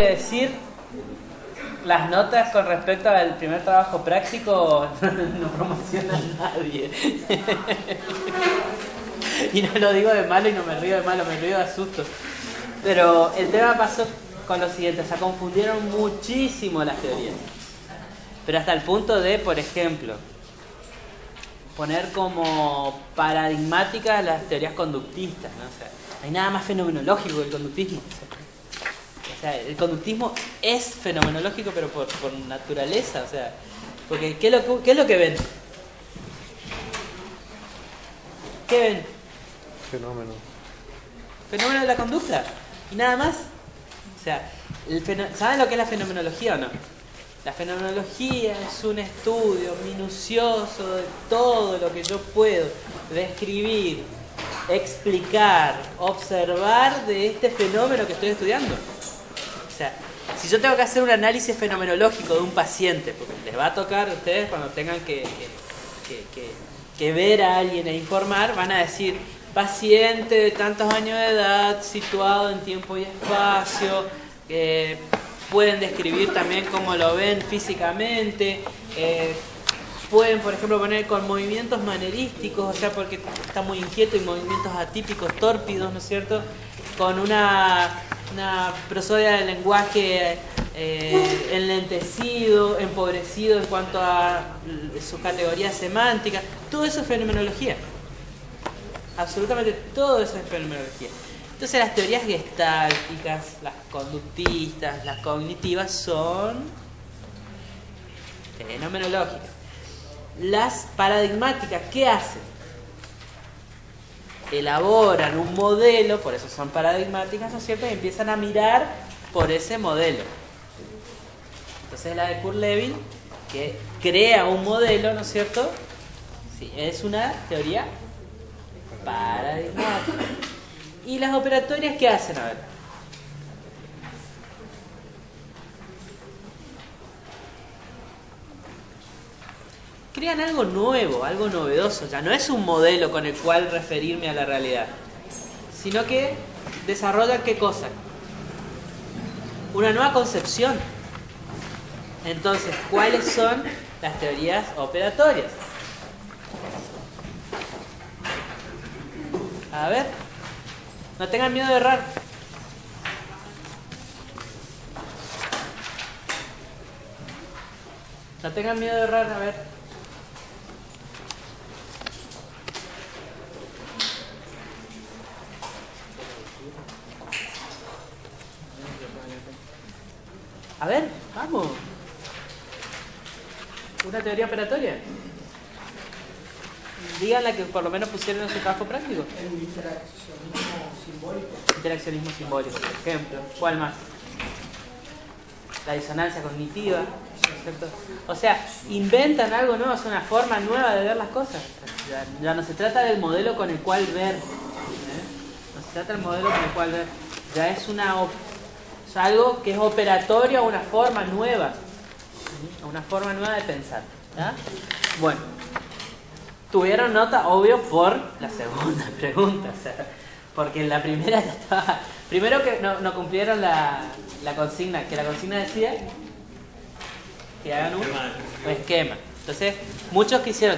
decir, las notas con respecto al primer trabajo práctico no promociona a nadie. Y no lo digo de malo y no me río de malo, me río de asusto. Pero el tema pasó con lo siguiente, se confundieron muchísimo las teorías. Pero hasta el punto de, por ejemplo, poner como paradigmáticas las teorías conductistas, ¿no? O sea, no hay nada más fenomenológico que el conductismo. O sea, el conductismo es fenomenológico, pero por naturaleza. O sea, porque ¿qué es lo que ven? ¿Qué ven? Fenómeno. Fenómeno de la conducta. Y nada más. O sea, ¿saben lo que es la fenomenología o no? La fenomenología es un estudio minucioso de todo lo que yo puedo describir, explicar, observar de este fenómeno que estoy estudiando. O sea, si yo tengo que hacer un análisis fenomenológico de un paciente, porque les va a tocar a ustedes cuando tengan que ver a alguien e informar, van a decir, paciente de tantos años de edad, situado en tiempo y espacio, pueden describir también cómo lo ven físicamente, pueden, por ejemplo, poner con movimientos manerísticos, o sea, porque está muy inquieto, y movimientos atípicos, tórpidos, ¿no es cierto? Con una prosodia del lenguaje enlentecido, empobrecido en cuanto a sus categorías semánticas. Todo eso es fenomenología. Absolutamente todo eso es fenomenología. Entonces las teorías gestálticas, las conductistas, las cognitivas son fenomenológicas. Las paradigmáticas, ¿qué hacen? Elaboran un modelo, por eso son paradigmáticas, ¿no es cierto? Y empiezan a mirar por ese modelo. Entonces la de Kurt-Lewin, que crea un modelo, ¿no es cierto? Sí, es una teoría paradigmática. ¿Y las operatorias qué hacen? A ver. Crean algo nuevo, algo novedoso. Ya no es un modelo con el cual referirme a la realidad, sino que desarrollan ¿qué cosa? Una nueva concepción. Entonces, ¿cuáles son las teorías operatorias? A ver, no tengan miedo de errar. No tengan miedo de errar, a ver. A ver, vamos. Una teoría operatoria. Digan la que por lo menos pusieron en su trabajo práctico. El interaccionismo simbólico. Interaccionismo simbólico, por ejemplo. ¿Cuál más? La disonancia cognitiva, ¿no es cierto? O sea, inventan algo nuevo, es una forma nueva de ver las cosas. Ya no se trata del modelo con el cual ver. No se trata del modelo con el cual ver. Ya es algo que es operatorio a una forma nueva. A una forma nueva de pensar. ¿Ya? Bueno. Tuvieron nota, obvio, por la segunda pregunta. O sea, porque en la primera ya estaba... Primero que no cumplieron la consigna, que la consigna decía que hagan un esquema. Entonces, muchos que hicieron,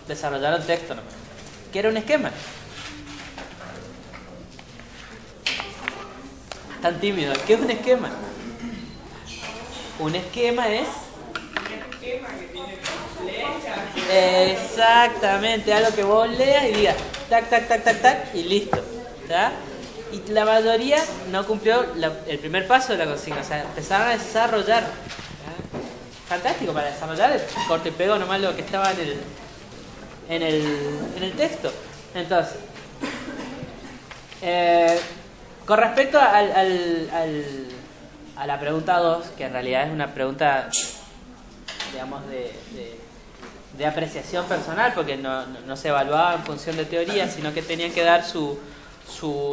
desarrollaron texto nomás. ¿Qué era un esquema? Tan tímido. ¿Qué es un esquema? Un esquema es... Exactamente, algo que vos leas y digas tac, tac, tac, tac, tac y listo. ¿Tá? Y la mayoría no cumplió el primer paso de la consigna, o sea, empezaron a desarrollar. ¿Tá? Fantástico, para desarrollar el corte y pego nomás lo que estaba en el texto. Entonces, con respecto a la pregunta 2, que en realidad es una pregunta, digamos, de apreciación personal, porque no se evaluaba en función de teoría, sino que tenían que dar su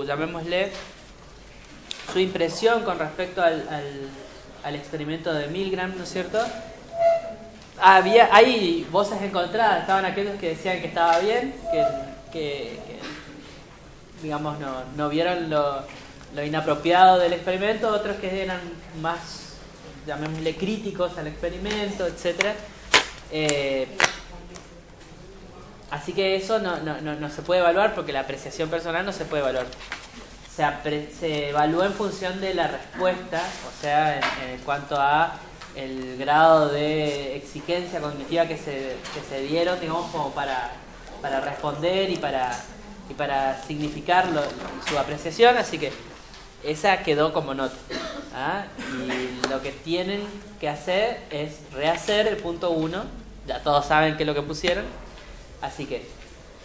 llamémosle, su impresión con respecto al experimento de Milgram, ¿no es cierto? Hay voces encontradas, estaban aquellos que decían que estaba bien, que digamos no vieron lo inapropiado del experimento, otros que eran más, llamémosle, críticos al experimento, etc. Así que eso no se puede evaluar, porque la apreciación personal no se puede evaluar. Se evalúa en función de la respuesta, o sea, en cuanto a el grado de exigencia cognitiva que se dieron, digamos, como para responder y para significar su apreciación. Así que esa quedó como nota, ¿ah? Y lo que tienen que hacer es rehacer el punto 1. Ya todos saben qué es lo que pusieron, así que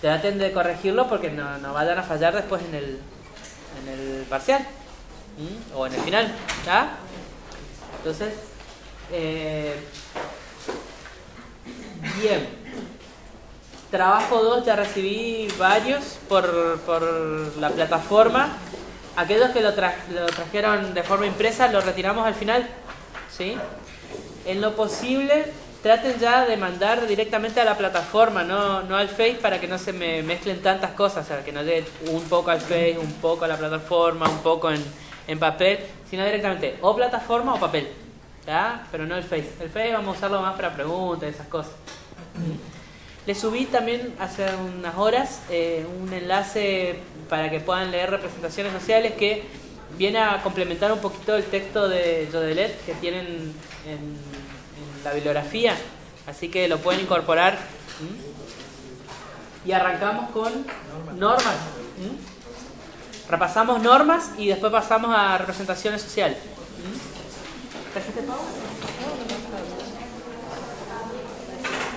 traten de corregirlo, porque no vayan a fallar después en el parcial, o en el final, ¿ya? Entonces, bien. Trabajo 2 ya recibí varios por la plataforma. Aquellos que lo trajeron de forma impresa los retiramos al final, ¿sí? En lo posible, traten ya de mandar directamente a la plataforma, no al Face, para que no se me mezclen tantas cosas, o sea, que no llegue un poco al Face, un poco a la plataforma, un poco en papel, sino directamente o plataforma o papel, ¿ya? Pero no el Face. El Face vamos a usarlo más para preguntas, esas cosas. Les subí también hace unas horas un enlace para que puedan leer representaciones sociales, que viene a complementar un poquito el texto de Jodelet que tienen en la bibliografía, así que lo pueden incorporar. Y arrancamos con normas. Repasamos normas y después pasamos a representaciones sociales. ¿Trajiste, Pau?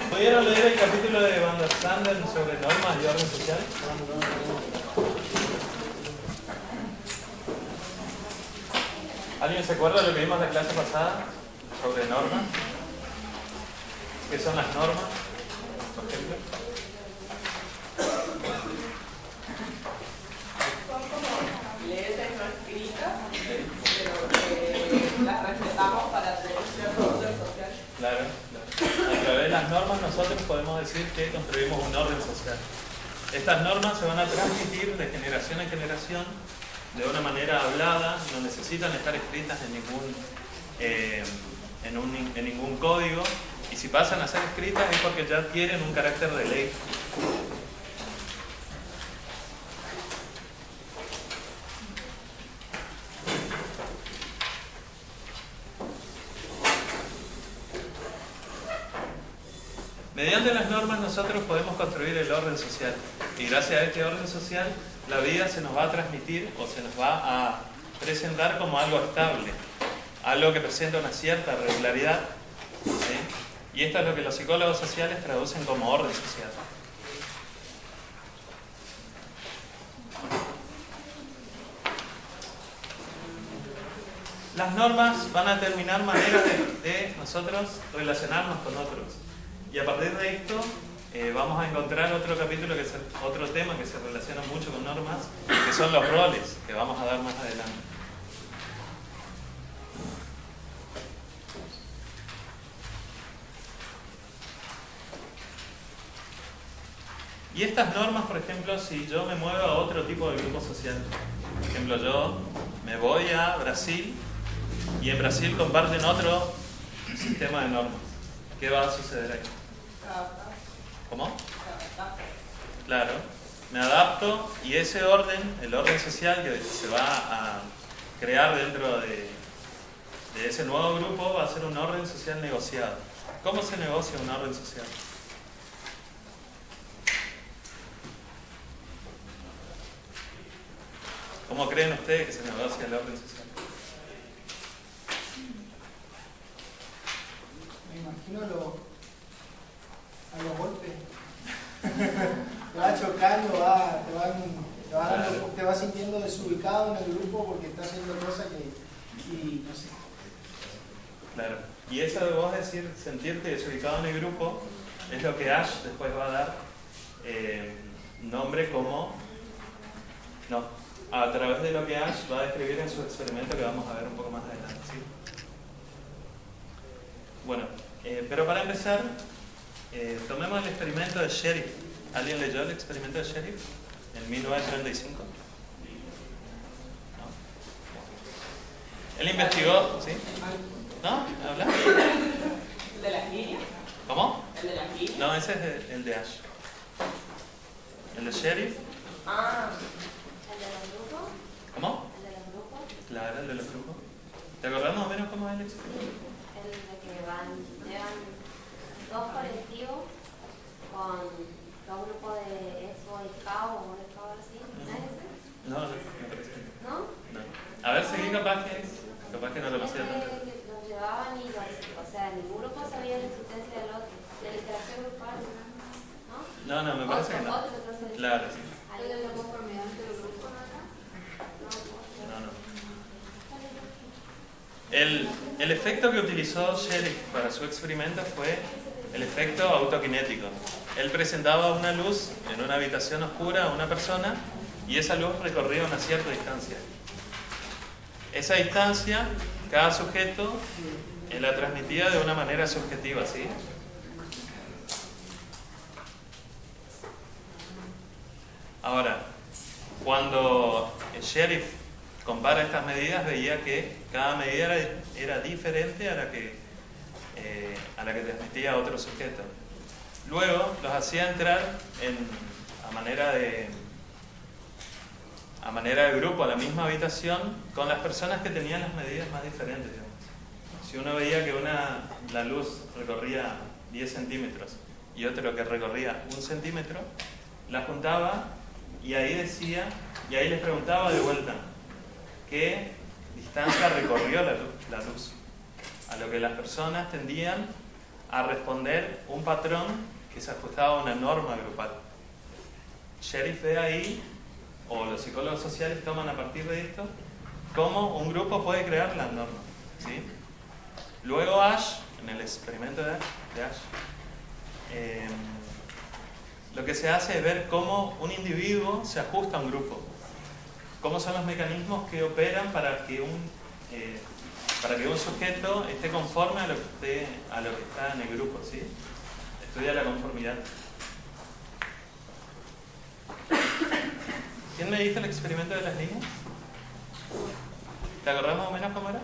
¿Pudieron leer el capítulo de Van der Sanden sobre normas y orden social? ¿Alguien se acuerda de lo que vimos la clase pasada sobre normas? ¿Qué son las normas, por ejemplo? Son como leyes no escritas, pero que las respetamos para tener cierto orden social. Claro. A través de las normas nosotros podemos decir que construimos un orden social. Estas normas se van a transmitir de generación en generación de una manera hablada, no necesitan estar escritas en ningún código, y si pasan a ser escritas es porque ya adquieren un carácter de ley. Mediante las normas nosotros podemos construir el orden social, y gracias a este orden social la vida se nos va a transmitir o se nos va a presentar como algo estable, algo que presenta una cierta regularidad, ¿sí? Y esto es lo que los psicólogos sociales traducen como orden social. Las normas van a determinar maneras de nosotros relacionarnos con otros. Y a partir de esto vamos a encontrar otro capítulo, otro tema que se relaciona mucho con normas, que son los roles, que vamos a dar más adelante. Y estas normas, por ejemplo, si yo me muevo a otro tipo de grupo social, por ejemplo, yo me voy a Brasil y en Brasil comparten otro sistema de normas, ¿qué va a suceder ahí? ¿Cómo? Claro, me adapto y ese orden, el orden social que se va a crear dentro de ese nuevo grupo, va a ser un orden social negociado. ¿Cómo se negocia un orden social? ¿Cómo creen ustedes que se negocia el orden social? Me imagino a los golpes. Te va chocando, te vas sintiendo desubicado en el grupo porque estás haciendo cosas y no sé. Claro. Y eso de vos decir, sentirte desubicado en el grupo, es lo que Ash después va a dar nombre como... No, a través de lo que Ash va a describir en su experimento que vamos a ver un poco más adelante, ¿sí? Bueno, pero para empezar, tomemos el experimento de Sheriff. ¿Alguien leyó el experimento de Sheriff en 1935? ¿No? Él investigó, ¿sí? ¿No? ¿Habla? ¿El de las líneas? ¿Cómo? ¿El de las líneas? No, ese es el de Ash. ¿El de Sheriff? Ah, ¿El de los grupos? ¿Cómo? ¿El de los grupos? Claro, el de los grupos. ¿Te acordás más o menos cómo es el experimento? El de que llevan dos colectivos con dos grupos de ESO y CAO o de CAO así. ¿No es ese? No, me parece que ¿No? no. A ver, seguí capaz que no lo Ese conocía tanto. que los llevaban y o sea, ningún grupo sabía la existencia del otro. De la interacción grupal, ¿no? No, me parece que no. Otro proceso. Claro, sí. ¿Hay otra conformidad entre los grupos acá? No. El efecto que utilizó Sheriff para su experimento fue el efecto autokinético. Él presentaba una luz en una habitación oscura a una persona y esa luz recorría una cierta distancia. Esa distancia, cada sujeto la transmitía de una manera subjetiva, ¿sí? Ahora, cuando el Sheriff compara estas medidas, veía que cada medida era diferente a la que transmitía otro sujeto. Luego los hacía entrar a manera de grupo a la misma habitación con las personas que tenían las medidas más diferentes, digamos. Si uno veía que la luz recorría 10 centímetros y otro que recorría 1 centímetro, la juntaba y ahí les preguntaba de vuelta qué distancia recorrió la luz. A lo que las personas tendían a responder un patrón que se ajustaba a una norma grupal. Sheriff ve ahí, o los psicólogos sociales toman a partir de esto, cómo un grupo puede crear las normas, ¿sí? Luego Ash, en el experimento de Ash, lo que se hace es ver cómo un individuo se ajusta a un grupo. Cómo son los mecanismos que operan para que un sujeto esté conforme a lo que está en el grupo, ¿sí? Estudia la conformidad. ¿Quién me dijo el experimento de las líneas? ¿Te acordás más o menos cómo era?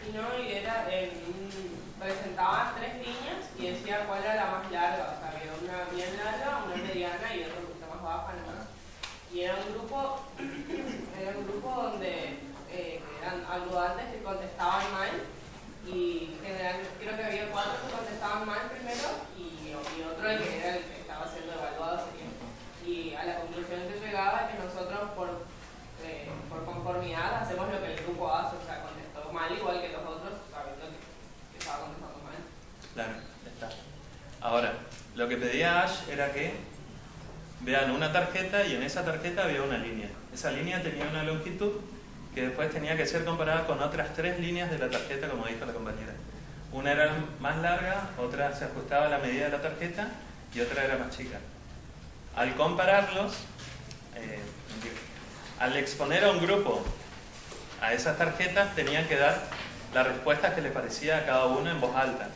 y no, y era, presentaba 3 líneas y decía cuál era la más larga. O sea, había una bien larga, una mediana y otra un poquito más baja, ¿no? Y era un grupo donde eran ayudantes que contestaban mal y generalmente creo que había 4 que contestaban mal primero y otro que era el que estaba siendo evaluado sería. Y a la conclusión que llegaba es que nosotros por conformidad hacemos lo que el grupo hace, o sea, contestó mal igual que los otros sabiendo que estaba contestando mal. Claro, está. Ahora, lo que pedía Ash era que vean una tarjeta y en esa tarjeta había una línea. Esa línea tenía una longitud que después tenía que ser comparada con otras 3 líneas de la tarjeta, como dijo la compañera. Una era más larga, otra se ajustaba a la medida de la tarjeta y otra era más chica. Al compararlos, al exponer a un grupo a esas tarjetas, tenían que dar las respuestas que les parecía a cada uno en voz alta.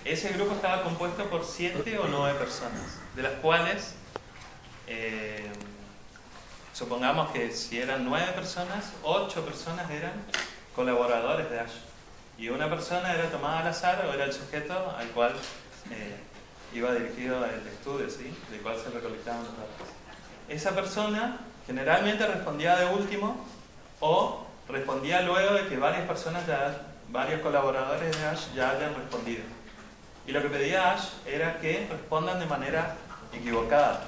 Ese grupo estaba compuesto por 7 o 9 personas, de las cuales supongamos que si eran 9 personas, 8 personas eran colaboradores de Ash y una persona era tomada al azar o era el sujeto al cual iba dirigido el estudio, ¿sí? Del cual se recolectaban los datos. Esa persona generalmente respondía de último o respondía luego de que varios colaboradores de Ash ya hayan respondido. Y lo que pedía Ash era que respondan de manera equivocada,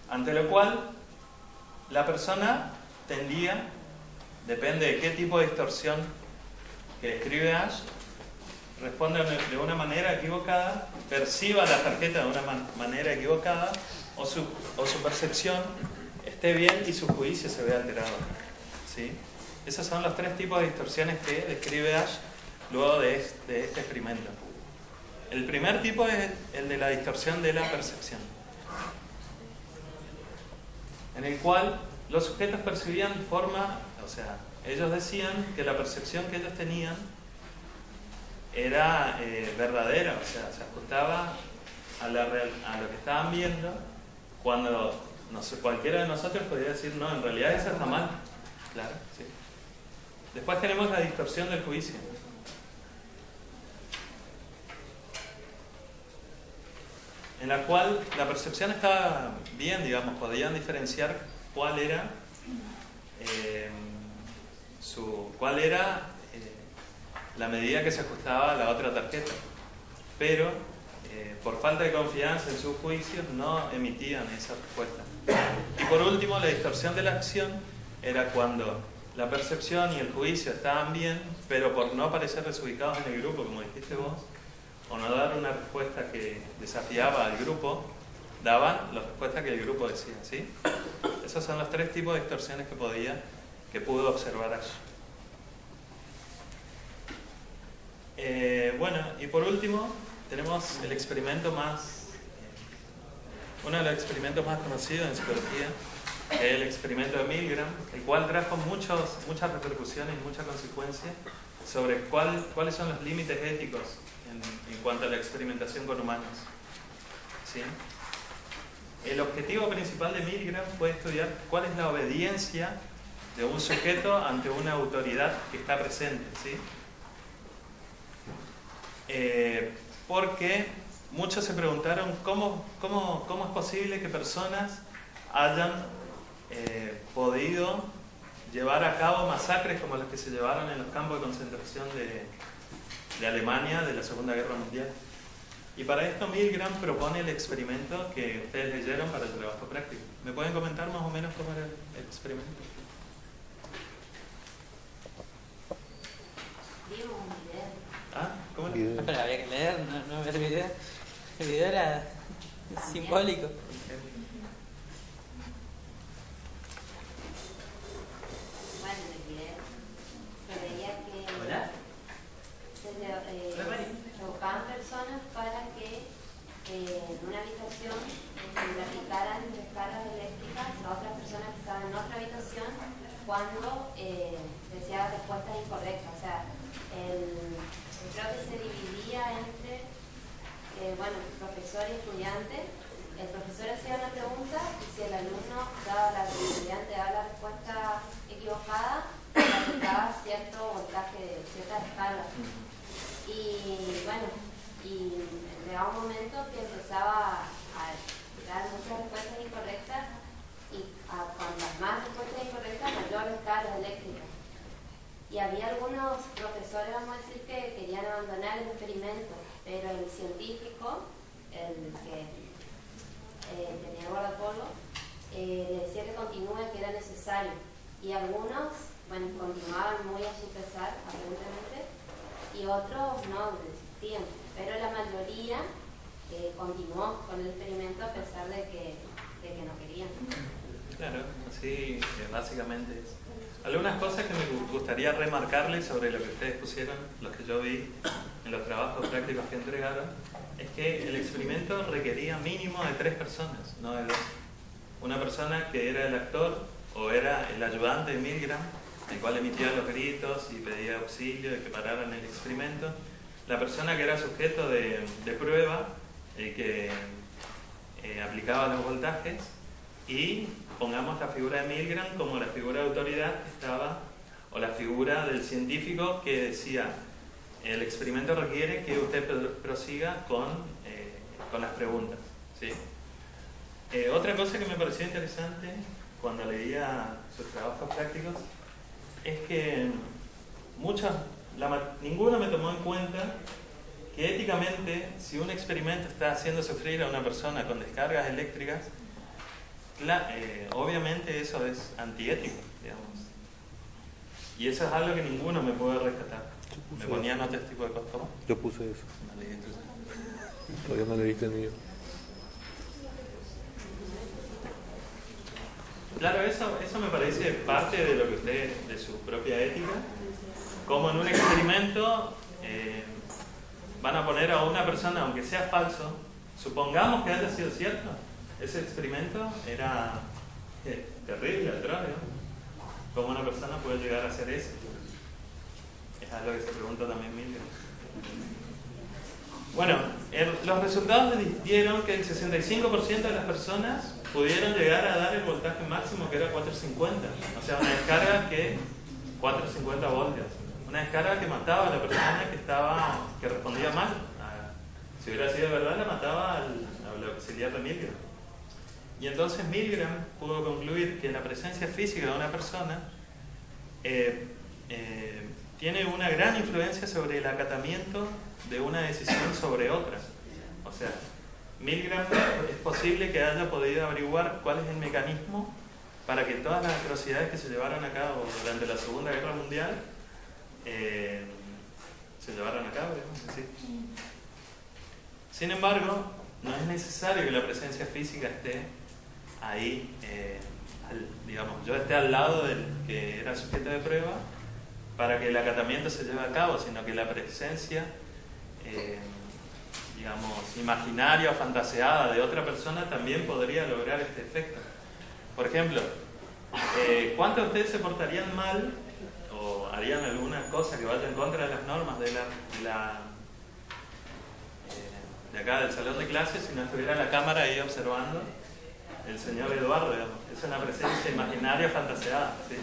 ante lo cual la persona tendía, depende de qué tipo de distorsión que escribe Ash, responde de una manera equivocada, perciba la tarjeta de una manera equivocada o su percepción esté bien y su juicio se vea alterado, ¿sí? Esos son los 3 tipos de distorsiones que describe Ash luego de este experimento. El primer tipo es el de la distorsión de la percepción, en el cual los sujetos percibían forma, o sea, ellos decían que la percepción que ellos tenían era verdadera, o sea, se ajustaba a lo que estaban viendo, cuando cualquiera de nosotros podría decir, no, en realidad eso está mal. Claro, sí. Después tenemos la distorsión del juicio. En la cual la percepción estaba bien, digamos, podían diferenciar cuál era la medida que se ajustaba a la otra tarjeta. Pero por falta de confianza en sus juicios no emitían esa respuesta. Y por último, la distorsión de la acción era cuando la percepción y el juicio estaban bien, pero por no parecer desubicados en el grupo, como dijiste vos, o no dar una respuesta que desafiaba al grupo, daban la respuesta que el grupo decía, ¿sí? Esos son los tres tipos de distorsiones que pudo observar allí. Bueno, y por último tenemos el experimento uno de los experimentos más conocidos en psicología, que es el experimento de Milgram, el cual trajo muchas repercusiones y muchas consecuencias sobre cuáles son los límites éticos en cuanto a la experimentación con humanos. ¿Sí? El objetivo principal de Milgram fue estudiar cuál es la obediencia de un sujeto ante una autoridad que está presente, ¿sí? Porque muchos se preguntaron cómo es posible que personas hayan podido llevar a cabo masacres como las que se llevaron en los campos de concentración de Alemania de la Segunda Guerra Mundial. Y para esto Milgram propone el experimento que ustedes leyeron para el trabajo práctico. ¿Me pueden comentar más o menos cómo era el experimento? ¿Ah? ¿Cómo era? Pero había que leer, no ver el video. El video era simbólico. Bueno, en el video se veía que ¿Hola? se buscaban personas para que en una habitación le aplicaran descargas eléctricas a otras personas que estaban en otra habitación cuando decía respuestas incorrectas. O sea, creo que se dividía entre profesor y estudiante. El profesor hacía una pregunta y si el alumno el estudiante daba la respuesta equivocada, le aplicaba cierto voltaje, cierta descarga. Y llegaba un momento que empezaba a dar muchas respuestas incorrectas y cuantas más respuestas incorrectas, mayor descarga eléctrica. Y había algunos profesores, vamos a decir, que querían abandonar el experimento, pero el científico, el que tenía guardapolvo, le decía que continúe, que era necesario. Y algunos, continuaban muy a su pesar, aparentemente, y otros no, desistían. Pero la mayoría continuó con el experimento a pesar de que no querían. Claro, así básicamente es. Algunas cosas que me gustaría remarcarles sobre lo que ustedes pusieron, los que yo vi en los trabajos prácticos que entregaron, es que el experimento requería mínimo de 3 personas, no de 2. Una persona que era el actor o era el ayudante de Milgram, el cual emitía los gritos y pedía auxilio de que pararan el experimento. La persona que era sujeto de prueba, que aplicaba los voltajes, y pongamos la figura de Milgram como la figura de autoridad que estaba, o la figura del científico que decía: el experimento requiere que usted prosiga con las preguntas, ¿sí? Otra cosa que me pareció interesante cuando leía sus trabajos prácticos es que ninguno me tomó en cuenta que éticamente, si un experimento está haciendo sufrir a una persona con descargas eléctricas, obviamente eso es antiético, digamos. Y eso es algo que ninguno me puede rescatar. Me ponían otro tipo de cosas. Yo puse eso. No leí eso. Todavía no leíste el mío. Claro, eso me parece parte de lo que ustedes, de su propia ética. Como en un experimento van a poner a una persona, aunque sea falso, supongamos que haya sido cierto, ese experimento era terrible, atroz, ¿no? ¿Cómo una persona puede llegar a hacer eso? Es algo que se pregunta también Milgram. Bueno, los resultados dieron que el 65% de las personas pudieron llegar a dar el voltaje máximo, que era 450, o sea, una descarga que 450 voltios. Una descarga que mataba a la persona que respondía mal. Si hubiera sido verdad, la mataba al auxiliar de Milgram. Y entonces Milgram pudo concluir que la presencia física de una persona tiene una gran influencia sobre el acatamiento de una decisión sobre otra. O sea, Milgram es posible que haya podido averiguar cuál es el mecanismo para que todas las atrocidades que se llevaron a cabo durante la Segunda Guerra Mundial se llevaron a cabo, digamos así. Sin embargo, no es necesario que la presencia física esté ahí, digamos, yo esté al lado del que era sujeto de prueba para que el acatamiento se lleve a cabo, sino que la presencia, digamos, imaginaria o fantaseada de otra persona también podría lograr este efecto. Por ejemplo, ¿cuántos de ustedes se portarían mal o harían alguna cosa que vaya en contra de las normas de acá del salón de clases si no estuviera la cámara ahí observando el señor Eduardo, digamos? Es una presencia imaginaria fantaseada, ¿sí?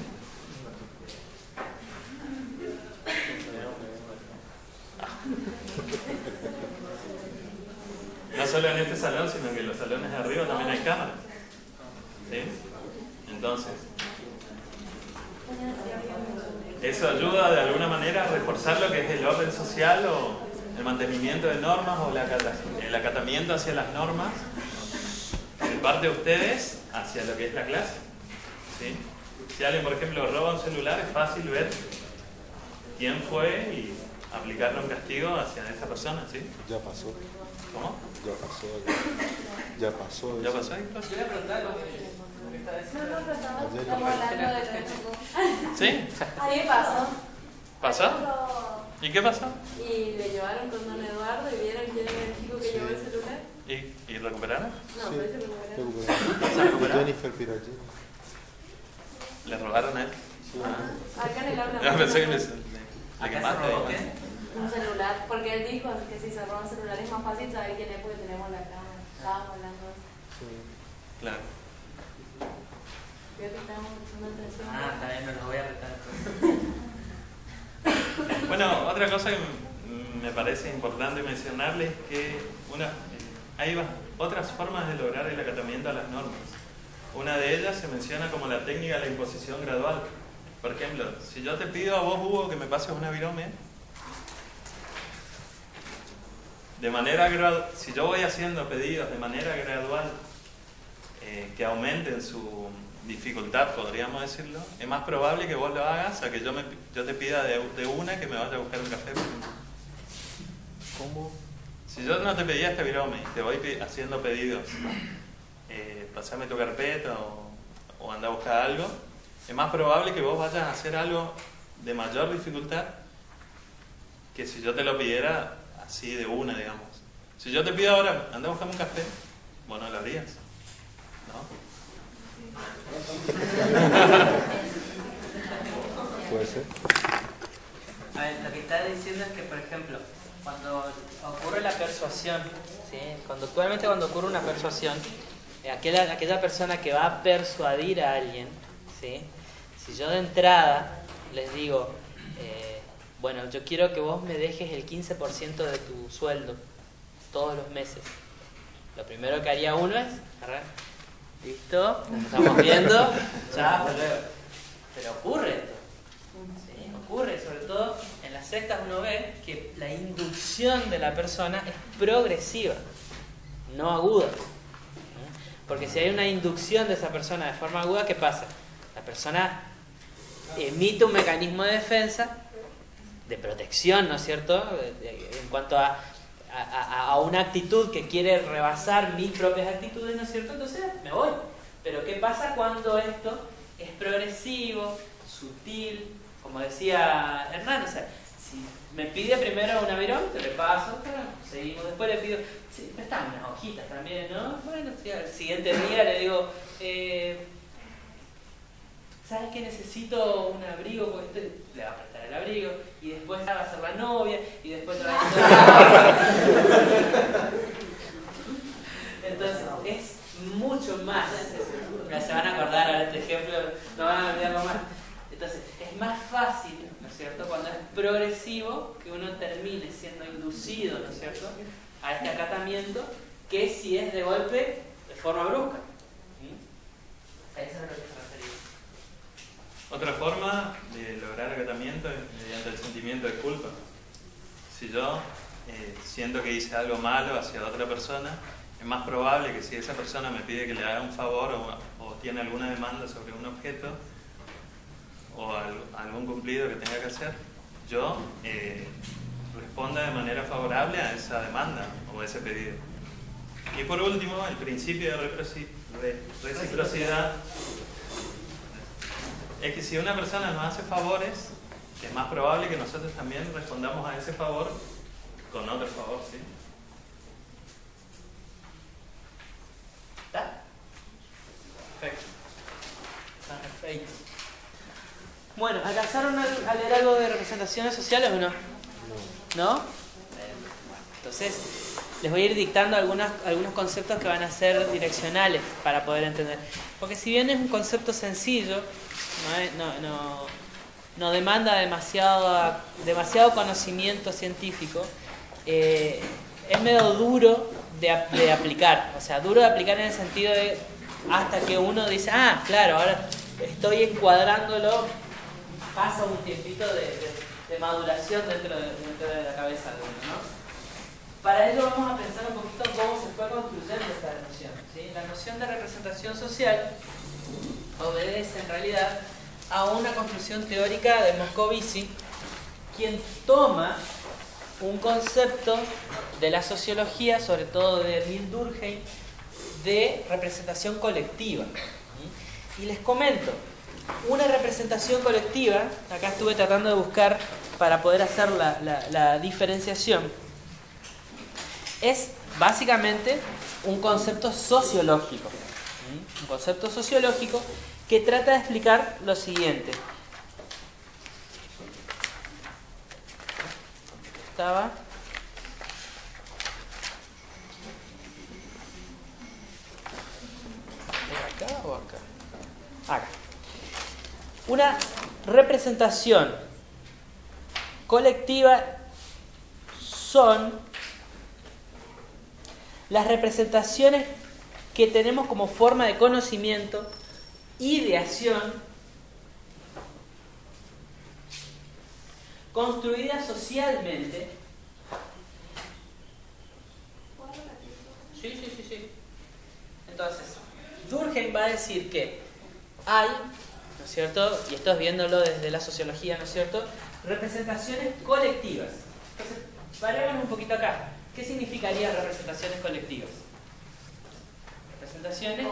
No solo en este salón, sino que en los salones de arriba también hay cámaras, ¿sí? Entonces, eso ayuda de alguna manera a reforzar lo que es el orden social o el mantenimiento de normas o el acatamiento hacia las normas de parte de ustedes hacia lo que es la clase, ¿sí? Si alguien, por ejemplo, roba un celular, es fácil ver quién fue y aplicarle un castigo hacia esa persona, ¿sí? Ya pasó. ¿Cómo? Ya pasó. Ya pasó. ¿Ya pasó? Yo voy a preguntar lo que está diciendo. Estamos hablando de lo de Chocó. ¿Sí? Ahí pasó. ¿Pasó? ¿Y qué pasó? Y le llevaron con don Eduardo y vieron quién era el chico que llevó el celular. ¿Y recuperaron? No, Sí, pero se recuperó. ¿Se recuperó? Jennifer Piraggi. ¿Le robaron a él? Acá en el aula. Ah, pensé que le ¿Acá se quemaste. robó qué? Un celular, porque él dijo que si se roba un celular es más fácil saber quién es porque tenemos la cámara. Estábamos hablando de eso. Claro. Creo que estábamos prestando atención. Ah, está bien, me los voy a retar. Bueno, otra cosa que me parece importante mencionarles es que hay otras formas de lograr el acatamiento a las normas. Una de ellas se menciona como la técnica de la imposición gradual. Por ejemplo, si yo te pido a vos, Hugo, que me pases una virome, si yo voy haciendo pedidos de manera gradual que aumenten su dificultad, podríamos decirlo, es más probable que vos lo hagas a que yo te pida de una que me vaya a buscar un café, por ejemplo. ¿Cómo? Si yo no te pedía este virome y te voy haciendo pedidos, pasame tu carpeta o anda a buscar algo, es más probable que vos vayas a hacer algo de mayor dificultad que si yo te lo pidiera así de una, digamos. Si yo te pido ahora, anda a buscarme un café, vos no lo harías, ¿no? Puede ser. A ver, lo que está diciendo es que, por ejemplo, cuando ocurre la persuasión, ¿sí? Cuando ocurre una persuasión, aquella persona que va a persuadir a alguien, ¿sí? Si yo de entrada les digo, bueno, yo quiero que vos me dejes el 15% de tu sueldo todos los meses, lo primero que haría uno es agarrar, listo, nos estamos viendo, ya, hasta luego. Pero ocurre esto, ¿sí? Ocurre, sobre todo en las sectas uno ve que la inducción de la persona es progresiva, no aguda. Porque si hay una inducción de esa persona de forma aguda, ¿qué pasa? La persona emite un mecanismo de defensa, de protección, ¿no es cierto? En cuanto a una actitud que quiere rebasar mis propias actitudes, ¿no es cierto? Entonces me voy. Pero ¿qué pasa cuando esto es progresivo, sutil? Como decía Hernán, o sea, si me pide primero una virón, te le paso, seguimos, después le pido, sí, prestame unas hojitas también, ¿no? Bueno, sí, al siguiente día le digo, ¿sabes que necesito un abrigo? Porque le va a prestar el abrigo, y después va a ser la novia, y después otra vez. Entonces, es mucho más. Se van a acordar ahora este ejemplo, no van a olvidarlo más. Entonces, es más fácil, ¿no es cierto?, cuando es progresivo, que uno termine siendo inducido, ¿no es cierto?, a este acatamiento, que si es de golpe, de forma brusca. A eso es a lo que se refería. Otra forma de lograr acatamiento es mediante el sentimiento de culpa. Si yo siento que hice algo malo hacia otra persona, es más probable que si esa persona me pide que le haga un favor o tiene alguna demanda sobre un objeto o algún cumplido que tenga que hacer, yo responda de manera favorable a esa demanda o a ese pedido. Y por último, el principio de reciprocidad es que si una persona nos hace favores, es más probable que nosotros también respondamos a ese favor con otro favor, ¿sí? ¿Está? Perfecto. Perfecto. Bueno, ¿alcanzaron a leer algo de representaciones sociales o no? ¿No? Entonces, les voy a ir dictando algunos conceptos que van a ser direccionales para poder entender. Porque si bien es un concepto sencillo, no demanda demasiado conocimiento científico, es medio duro de aplicar. O sea, duro de aplicar en el sentido de hasta que uno dice, ah, claro, ahora estoy encuadrándolo, pasa un tiempito de maduración dentro de la cabeza de uno, ¿no? Para ello vamos a pensar un poquito cómo se fue construyendo esta noción, ¿sí? La noción de representación social obedece en realidad a una construcción teórica de Moscovici, quien toma un concepto de la sociología, sobre todo de Emil Durkheim, de representación colectiva. Y les comento, una representación colectiva, acá estuve tratando de buscar para poder hacer la diferenciación, es básicamente un concepto sociológico. Un concepto sociológico que trata de explicar lo siguiente. Estaba... ¿Acá o acá? Acá. Una representación colectiva son las representaciones que tenemos como forma de conocimiento, ideación, construidas socialmente. Sí. Entonces, Durkheim va a decir que hay, ¿no es cierto?, y esto es viéndolo desde la sociología, ¿no es cierto?, representaciones colectivas. Entonces, parémonos un poquito acá. ¿Qué significaría representaciones colectivas? Representaciones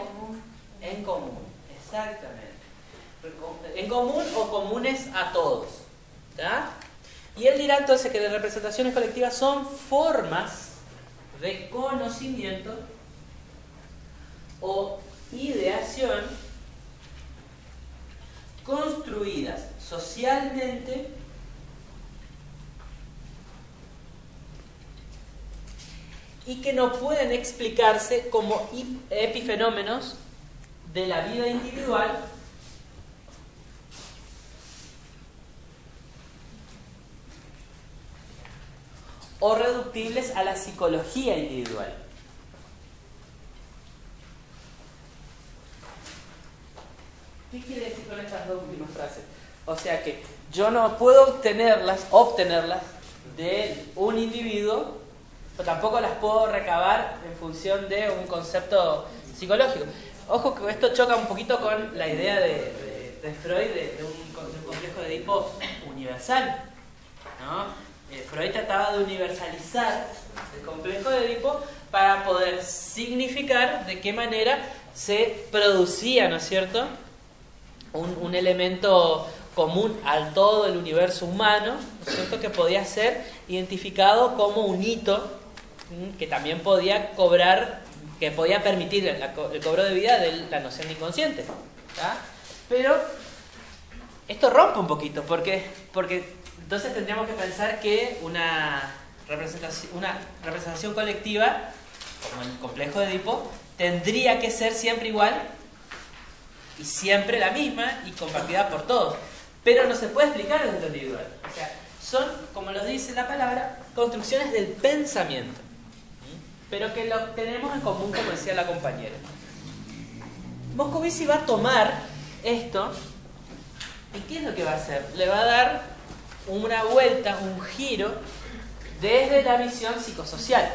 en común, exactamente. En común o comunes a todos. ¿Tá? Y él dirá entonces que las representaciones colectivas son formas de conocimiento o ideación construidas socialmente y que no pueden explicarse como epifenómenos de la vida individual o reductibles a la psicología individual. ¿Qué quiere decir con estas dos últimas frases? O sea que yo no puedo obtenerlas de un individuo, pero tampoco las puedo recabar en función de un concepto psicológico. Ojo que esto choca un poquito con la idea de Freud de un complejo de Edipo universal, ¿no? Freud trataba de universalizar el complejo de Edipo para poder significar de qué manera se producía, ¿no es cierto?, un elemento común al todo el universo humano, ¿no es cierto?, que podía ser identificado como un hito que también podía cobrar, que podía permitir el cobro de vida de la noción de inconsciente, ¿tá? Pero esto rompe un poquito, porque entonces tendríamos que pensar que una representación colectiva, como el complejo de Edipo, tendría que ser siempre igual y siempre la misma y compartida por todos. pero no se puede explicar desde lo individual. O sea, son, como lo dice la palabra, construcciones del pensamiento, pero que lo tenemos en común, como decía la compañera. Moscovici va a tomar esto, ¿y qué es lo que va a hacer? Le va a dar una vuelta, un giro, desde la visión psicosocial.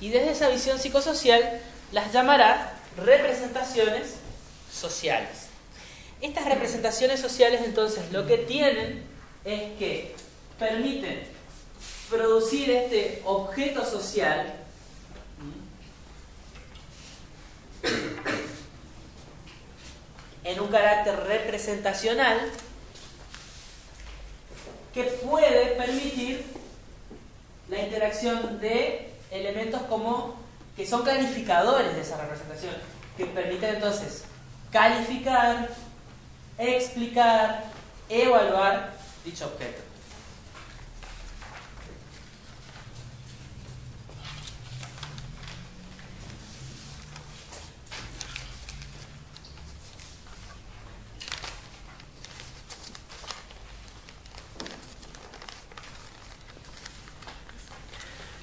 Y desde esa visión psicosocial las llamará representaciones sociales. Estas representaciones sociales, entonces, lo que tienen es que permiten producir este objeto social en un carácter representacional que puede permitir la interacción de elementos como que son clarificadores de esa representación, que permiten entonces calificar, explicar, evaluar dicho objeto.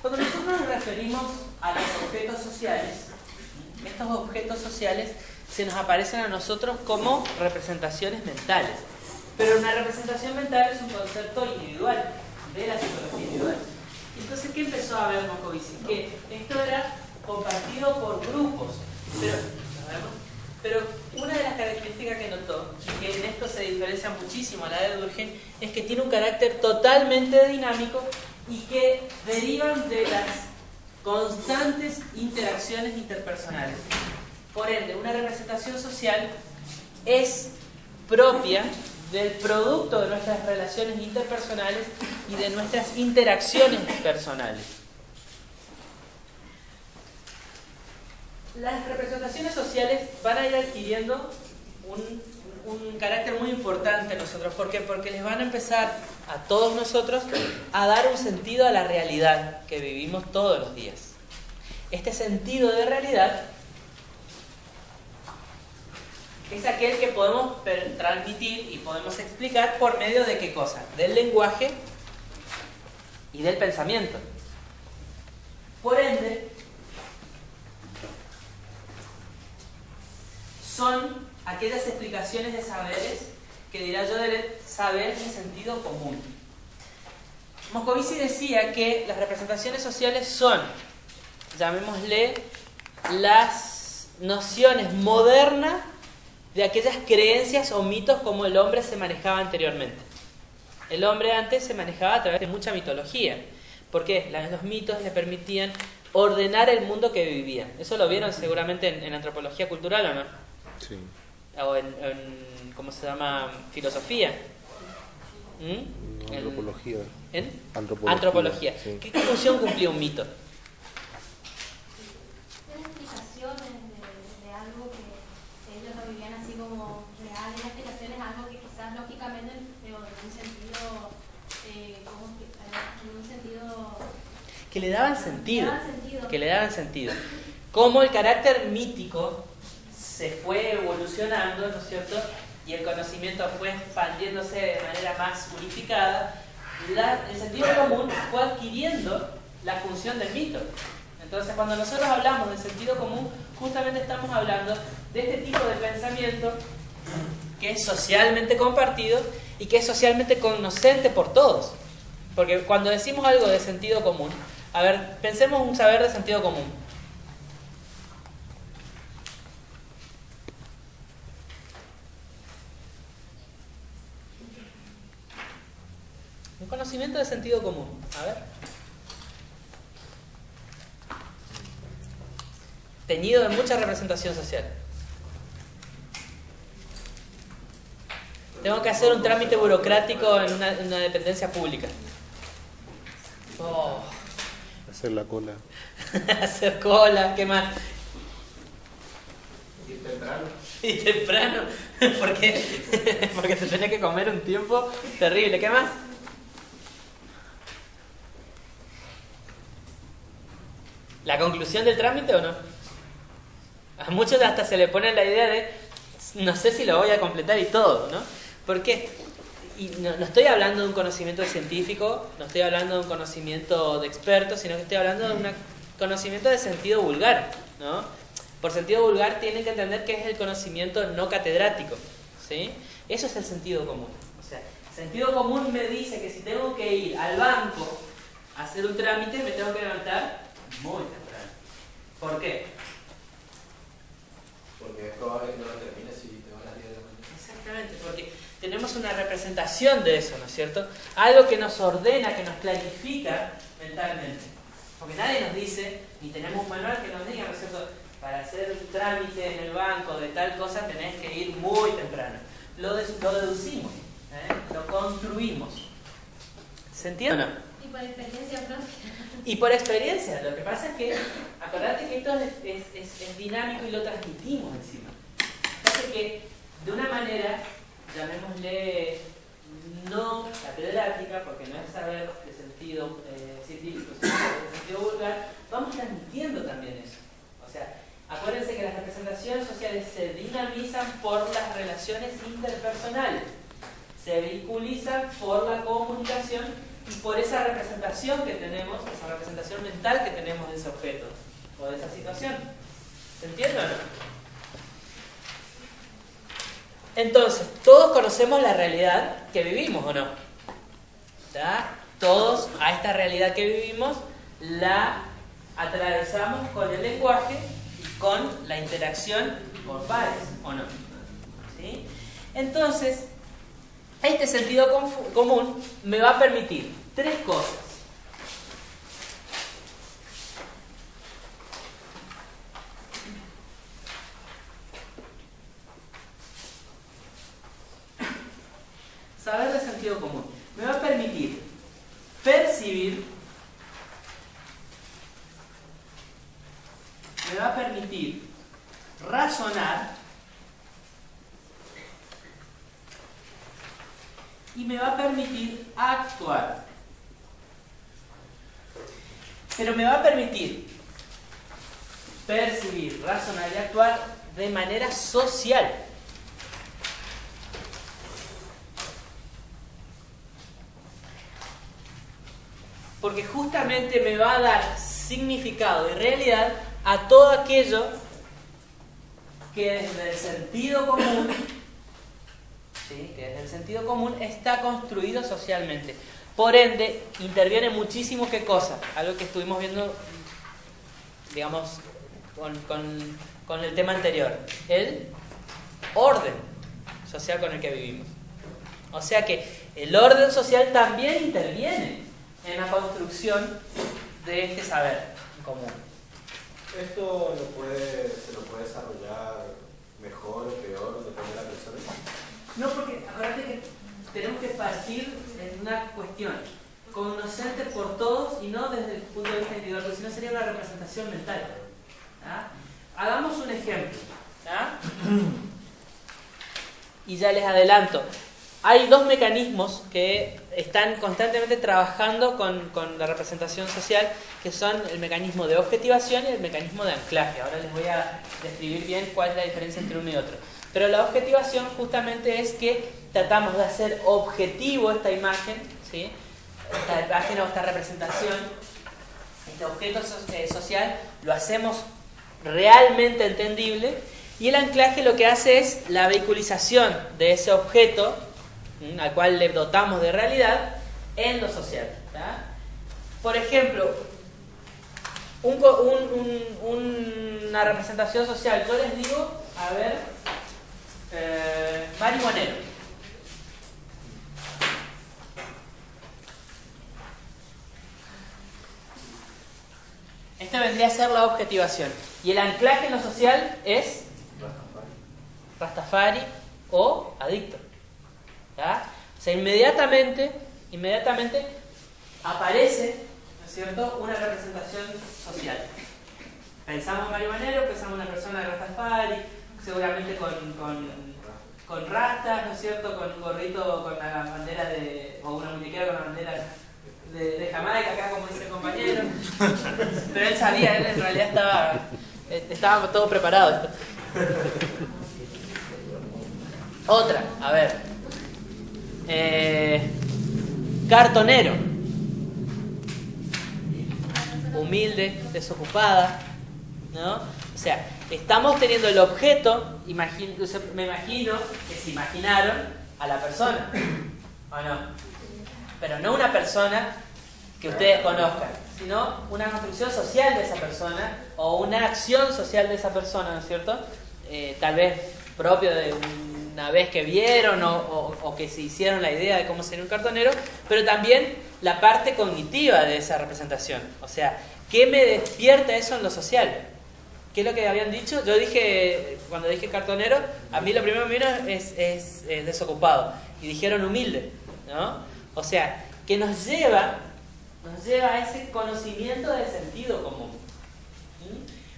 Cuando nosotros nos referimos a los objetos sociales, estos objetos sociales se nos aparecen a nosotros como representaciones mentales. Pero una representación mental es un concepto individual, de la psicología individual. Entonces, ¿qué empezó a ver Moscovici? Que esto era compartido por grupos. Pero una de las características que notó, y que en esto se diferencia muchísimo a la de Durkheim, es que tiene un carácter totalmente dinámico y que derivan de las constantes interacciones interpersonales. Por ende, una representación social es propia del producto de nuestras relaciones interpersonales y de nuestras interacciones personales. Las representaciones sociales van a ir adquiriendo un carácter muy importante en nosotros. ¿Por qué? Porque les van a empezar a todos nosotros a dar un sentido a la realidad que vivimos todos los días. Este sentido de realidad es aquel que podemos transmitir y podemos explicar por medio de ¿qué cosa? Del lenguaje y del pensamiento. Por ende, son aquellas explicaciones de saberes que dirá yo del saber en sentido común. Moscovici decía que las representaciones sociales son, llamémosle, las nociones modernas de aquellas creencias o mitos como el hombre se manejaba anteriormente. El hombre antes se manejaba a través de mucha mitología. ¿Por qué? Los mitos le permitían ordenar el mundo que vivían. Eso lo vieron seguramente en antropología cultural, ¿o no? Sí. O en ¿cómo se llama? Filosofía. Antropología. ¿En? Antropología. Sí. ¿Qué función cumplía un mito? Eran explicaciones de algo que ellos lo vivían así como real, eran explicaciones de algo que quizás lógicamente en un sentido, en un sentido Que le daban sentido. Que le daban sentido. Como el carácter mítico se fue evolucionando, ¿no es cierto? Y el conocimiento fue expandiéndose de manera más unificada, el sentido común fue adquiriendo la función del mito. Entonces, cuando nosotros hablamos de sentido común, justamente estamos hablando de este tipo de pensamiento que es socialmente compartido y que es socialmente conocente por todos. Porque cuando decimos algo de sentido común, a ver, pensemos un saber de sentido común. Un conocimiento de sentido común. A ver. Teñido de mucha representación social. Tengo que hacer un trámite burocrático en una dependencia pública. Oh. Hacer la cola. Hacer cola, ¿qué más? Ir temprano. Y temprano. ¿Por qué? Porque se tiene que comer un tiempo terrible. ¿Qué más? ¿La conclusión del trámite o no? A muchos hasta se le pone la idea de no sé si lo voy a completar y todo, ¿no? ¿Por qué? Y no estoy hablando de un conocimiento científico, no estoy hablando de un conocimiento de expertos, sino que estoy hablando de un conocimiento de sentido vulgar, ¿no? Por sentido vulgar tienen que entender que es el conocimiento no catedrático, ¿sí? Eso es el sentido común. O sea, el sentido común me dice que si tengo que ir al banco a hacer un trámite, me tengo que levantar muy temprano. ¿Por qué? Porque es probable que no lo termines si te vas a las 10 de la mañana. Exactamente, porque tenemos una representación de eso, ¿no es cierto? Algo que nos ordena, que nos clarifica mentalmente. Porque nadie nos dice, ni tenemos un manual que nos diga, ¿no es cierto? Para hacer un trámite en el banco de tal cosa tenés que ir muy temprano. Lo deducimos, lo construimos. ¿Se entiende o no? Y por experiencia propia. Y por experiencia. Lo que pasa es que, acordate que esto es dinámico y lo transmitimos encima. Así que, de una manera, llamémosle no catedrática, porque no es saber de sentido científico, sino de sentido vulgar, vamos transmitiendo también eso. O sea, acuérdense que las representaciones sociales se dinamizan por las relaciones interpersonales, se vehiculizan por la comunicación y por esa representación que tenemos, esa representación mental que tenemos de ese objeto o de esa situación. ¿Se entiende o no? Entonces, todos conocemos la realidad que vivimos, ¿o no? ¿Ya? Todos a esta realidad que vivimos la atravesamos con el lenguaje y con la interacción con pares, ¿o no? ¿Sí? Entonces, este sentido común me va a permitir tres cosas. Saber de sentido común me va a permitir percibir, me va a permitir razonar y me va a permitir actuar. Pero me va a permitir percibir, razonar y actuar de manera social. Porque justamente me va a dar significado y realidad a todo aquello que desde el sentido común, ¿sí? Que desde el sentido común está construido socialmente. Por ende, interviene muchísimo qué cosa, algo que estuvimos viendo, digamos, con el tema anterior, el orden social con el que vivimos. O sea que el orden social también interviene en la construcción de este saber común. ¿Esto se lo puede desarrollar mejor o peor, depende de la persona? No, porque acuérdate que tenemos que partir en una cuestión conocente por todos y no desde el punto de vista individual, porque si no sería una representación mental. ¿Ah? Hagamos un ejemplo. ¿Ah? Y ya les adelanto. Hay dos mecanismos que están constantemente trabajando con la representación social, que son el mecanismo de objetivación y el mecanismo de anclaje. Ahora les voy a describir bien cuál es la diferencia entre uno y otro. Pero la objetivación justamente es que tratamos de hacer objetivo esta imagen, ¿sí? Esta imagen o esta representación, este objeto social, lo hacemos realmente entendible, y el anclaje lo que hace es la vehiculización de ese objeto al cual le dotamos de realidad en lo social. ¿Tá? Por ejemplo, una representación social, yo les digo, a ver, marihuanero. Esta vendría a ser la objetivación. Y el anclaje en lo social es Rastafari o adicto. ¿Ya? O sea, inmediatamente aparece, ¿no es cierto?, una representación social. Pensamos en marihuanero, pensamos en una persona de Rastafari, seguramente con rastas, ¿no es cierto?, con un gorrito con la bandera o una muñequera con la bandera de Jamaica, acá como dice el compañero. Pero él sabía, él en realidad estaba todo preparado esto. Otra, a ver. Cartonero. Humilde, desocupada, ¿no? O sea, estamos teniendo el objeto, me imagino que se imaginaron a la persona, ¿o no? Pero no una persona que ustedes conozcan, sino una construcción social de esa persona o una acción social de esa persona, ¿no es cierto? Tal vez propio de una vez que vieron o que se hicieron la idea de cómo sería un cartonero, pero también la parte cognitiva de esa representación. O sea, ¿qué me despierta eso en lo social? ¿Qué es lo que habían dicho? Yo dije, cuando dije cartonero, a mí lo primero que me vino es desocupado. Y dijeron humilde, ¿no? O sea, que nos lleva a ese conocimiento del sentido común.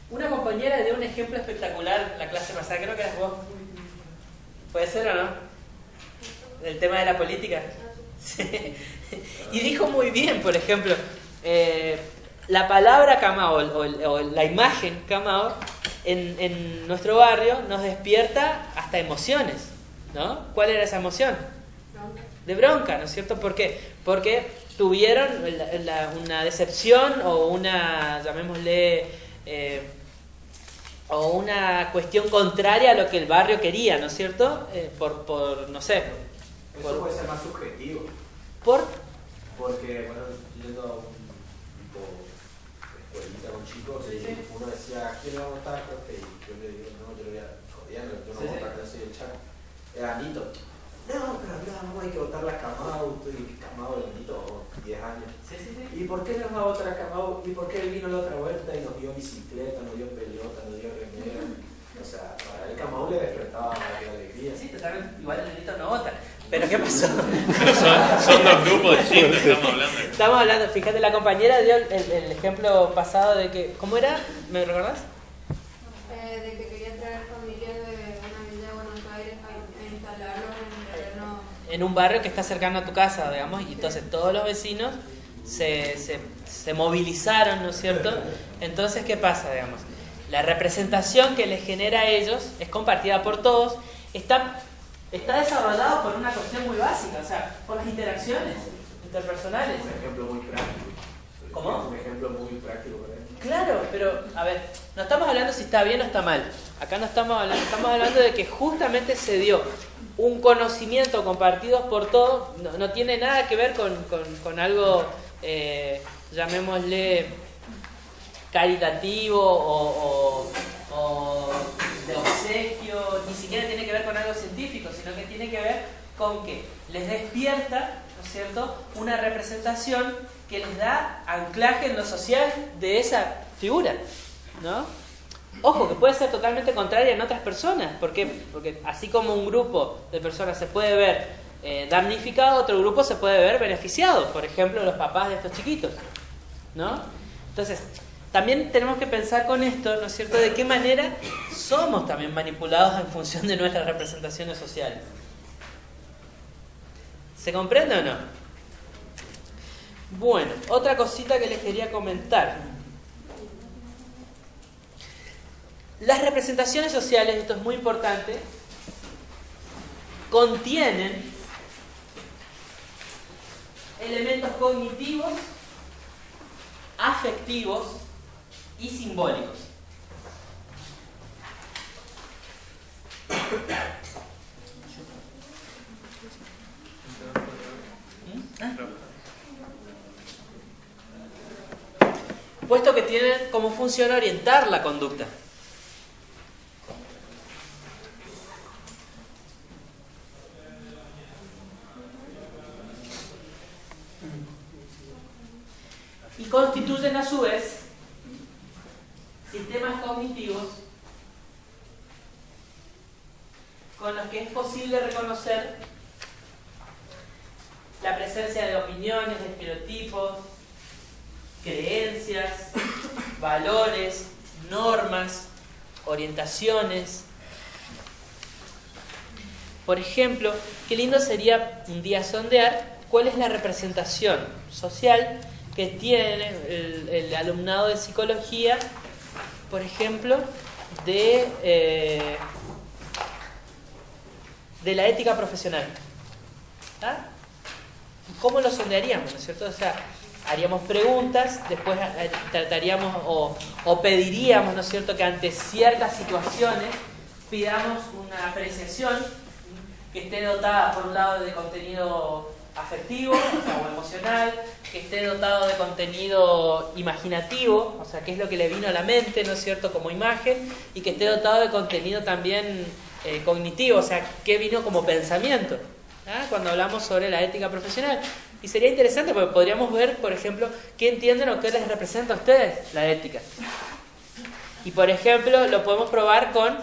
Una compañera dio un ejemplo espectacular la clase pasada, creo que eras vos. ¿Puede ser o no? El tema de la política. Sí. Y dijo muy bien, por ejemplo, la palabra Camao o la imagen Camao en nuestro barrio nos despierta hasta emociones, ¿no? ¿Cuál era esa emoción? De bronca, ¿no es cierto? ¿Por qué? Porque tuvieron una decepción o una, llamémosle, o una cuestión contraria a lo que el barrio quería, ¿no es cierto? No sé. Eso puede ser más subjetivo. Porque, bueno, yendo a un tipo escuelita con chicos, y uno decía, ¿a quién le va a votar, profe? Y yo le digo, no, yo lo voy a jodiendo, yo no voy a votar, yo soy el Chaco. Anito. No, pero no hay que votar a Camao, estoy Camao el Anito, 10 años. ¿Y por qué nos va a votar a Camao? ¿Y por qué él vino la otra vuelta y nos dio bicicleta, nos dio pelota, nos dio remera? O sea, para el Camao le despertaba la alegría. Sí, totalmente. Igual el Anito no vota. ¿Pero qué pasó? Pero son dos grupos de chicos que estamos hablando. Estamos hablando, fíjate, la compañera dio el ejemplo pasado de que, ¿cómo era? ¿Me recordás? De que quería traer familias de una villa de Buenos Aires a instalarlos en terreno. En un barrio que está cercano a tu casa, digamos, y entonces todos los vecinos se movilizaron, ¿no es cierto? Entonces, ¿qué pasa, digamos? La representación que les genera a ellos es compartida por todos, está desarrollado por una cuestión muy básica, o sea, por las interacciones interpersonales. Un ejemplo muy práctico. ¿Cómo? Un ejemplo muy práctico para él. Claro, pero, a ver, no estamos hablando si está bien o está mal. Acá no estamos hablando de que justamente se dio un conocimiento compartido por todos, no tiene nada que ver con algo, llamémosle, caritativo o de obsequio, ni siquiera tiene que ver con algo científico, sino que tiene que ver con que les despierta, ¿no es cierto?, una representación que les da anclaje en lo social de esa figura, ¿no? Ojo, que puede ser totalmente contraria en otras personas. ¿Por qué? Porque así como un grupo de personas se puede ver damnificado, otro grupo se puede ver beneficiado. Por ejemplo, los papás de estos chiquitos, ¿no? Entonces, también tenemos que pensar con esto, ¿no es cierto?, de qué manera somos también manipulados en función de nuestras representaciones sociales. ¿Se comprende o no? Bueno, otra cosita que les quería comentar. Las representaciones sociales, esto es muy importante, contienen elementos cognitivos, afectivos y simbólicos. Puesto que tienen como función orientar la conducta. Y constituyen a su vez sistemas cognitivos con los que es posible reconocer la presencia de opiniones, de estereotipos, creencias, valores, normas, orientaciones. Por ejemplo, qué lindo sería un día sondear cuál es la representación social que tiene el alumnado de psicología, por ejemplo, de la ética profesional. ¿Ah? ¿Cómo lo sondearíamos, ¿no es cierto? O sea, haríamos preguntas, después trataríamos o pediríamos, ¿no es cierto?, que ante ciertas situaciones pidamos una apreciación que esté dotada, por un lado, de contenido afectivo, o sea, o emocional, que esté dotado de contenido imaginativo, o sea, qué es lo que le vino a la mente, ¿no es cierto?, como imagen, y que esté dotado de contenido también cognitivo, o sea, qué vino como pensamiento, ¿ah? Cuando hablamos sobre la ética profesional. Y sería interesante porque podríamos ver, por ejemplo, qué entienden o qué les representa a ustedes la ética. Y, por ejemplo, lo podemos probar con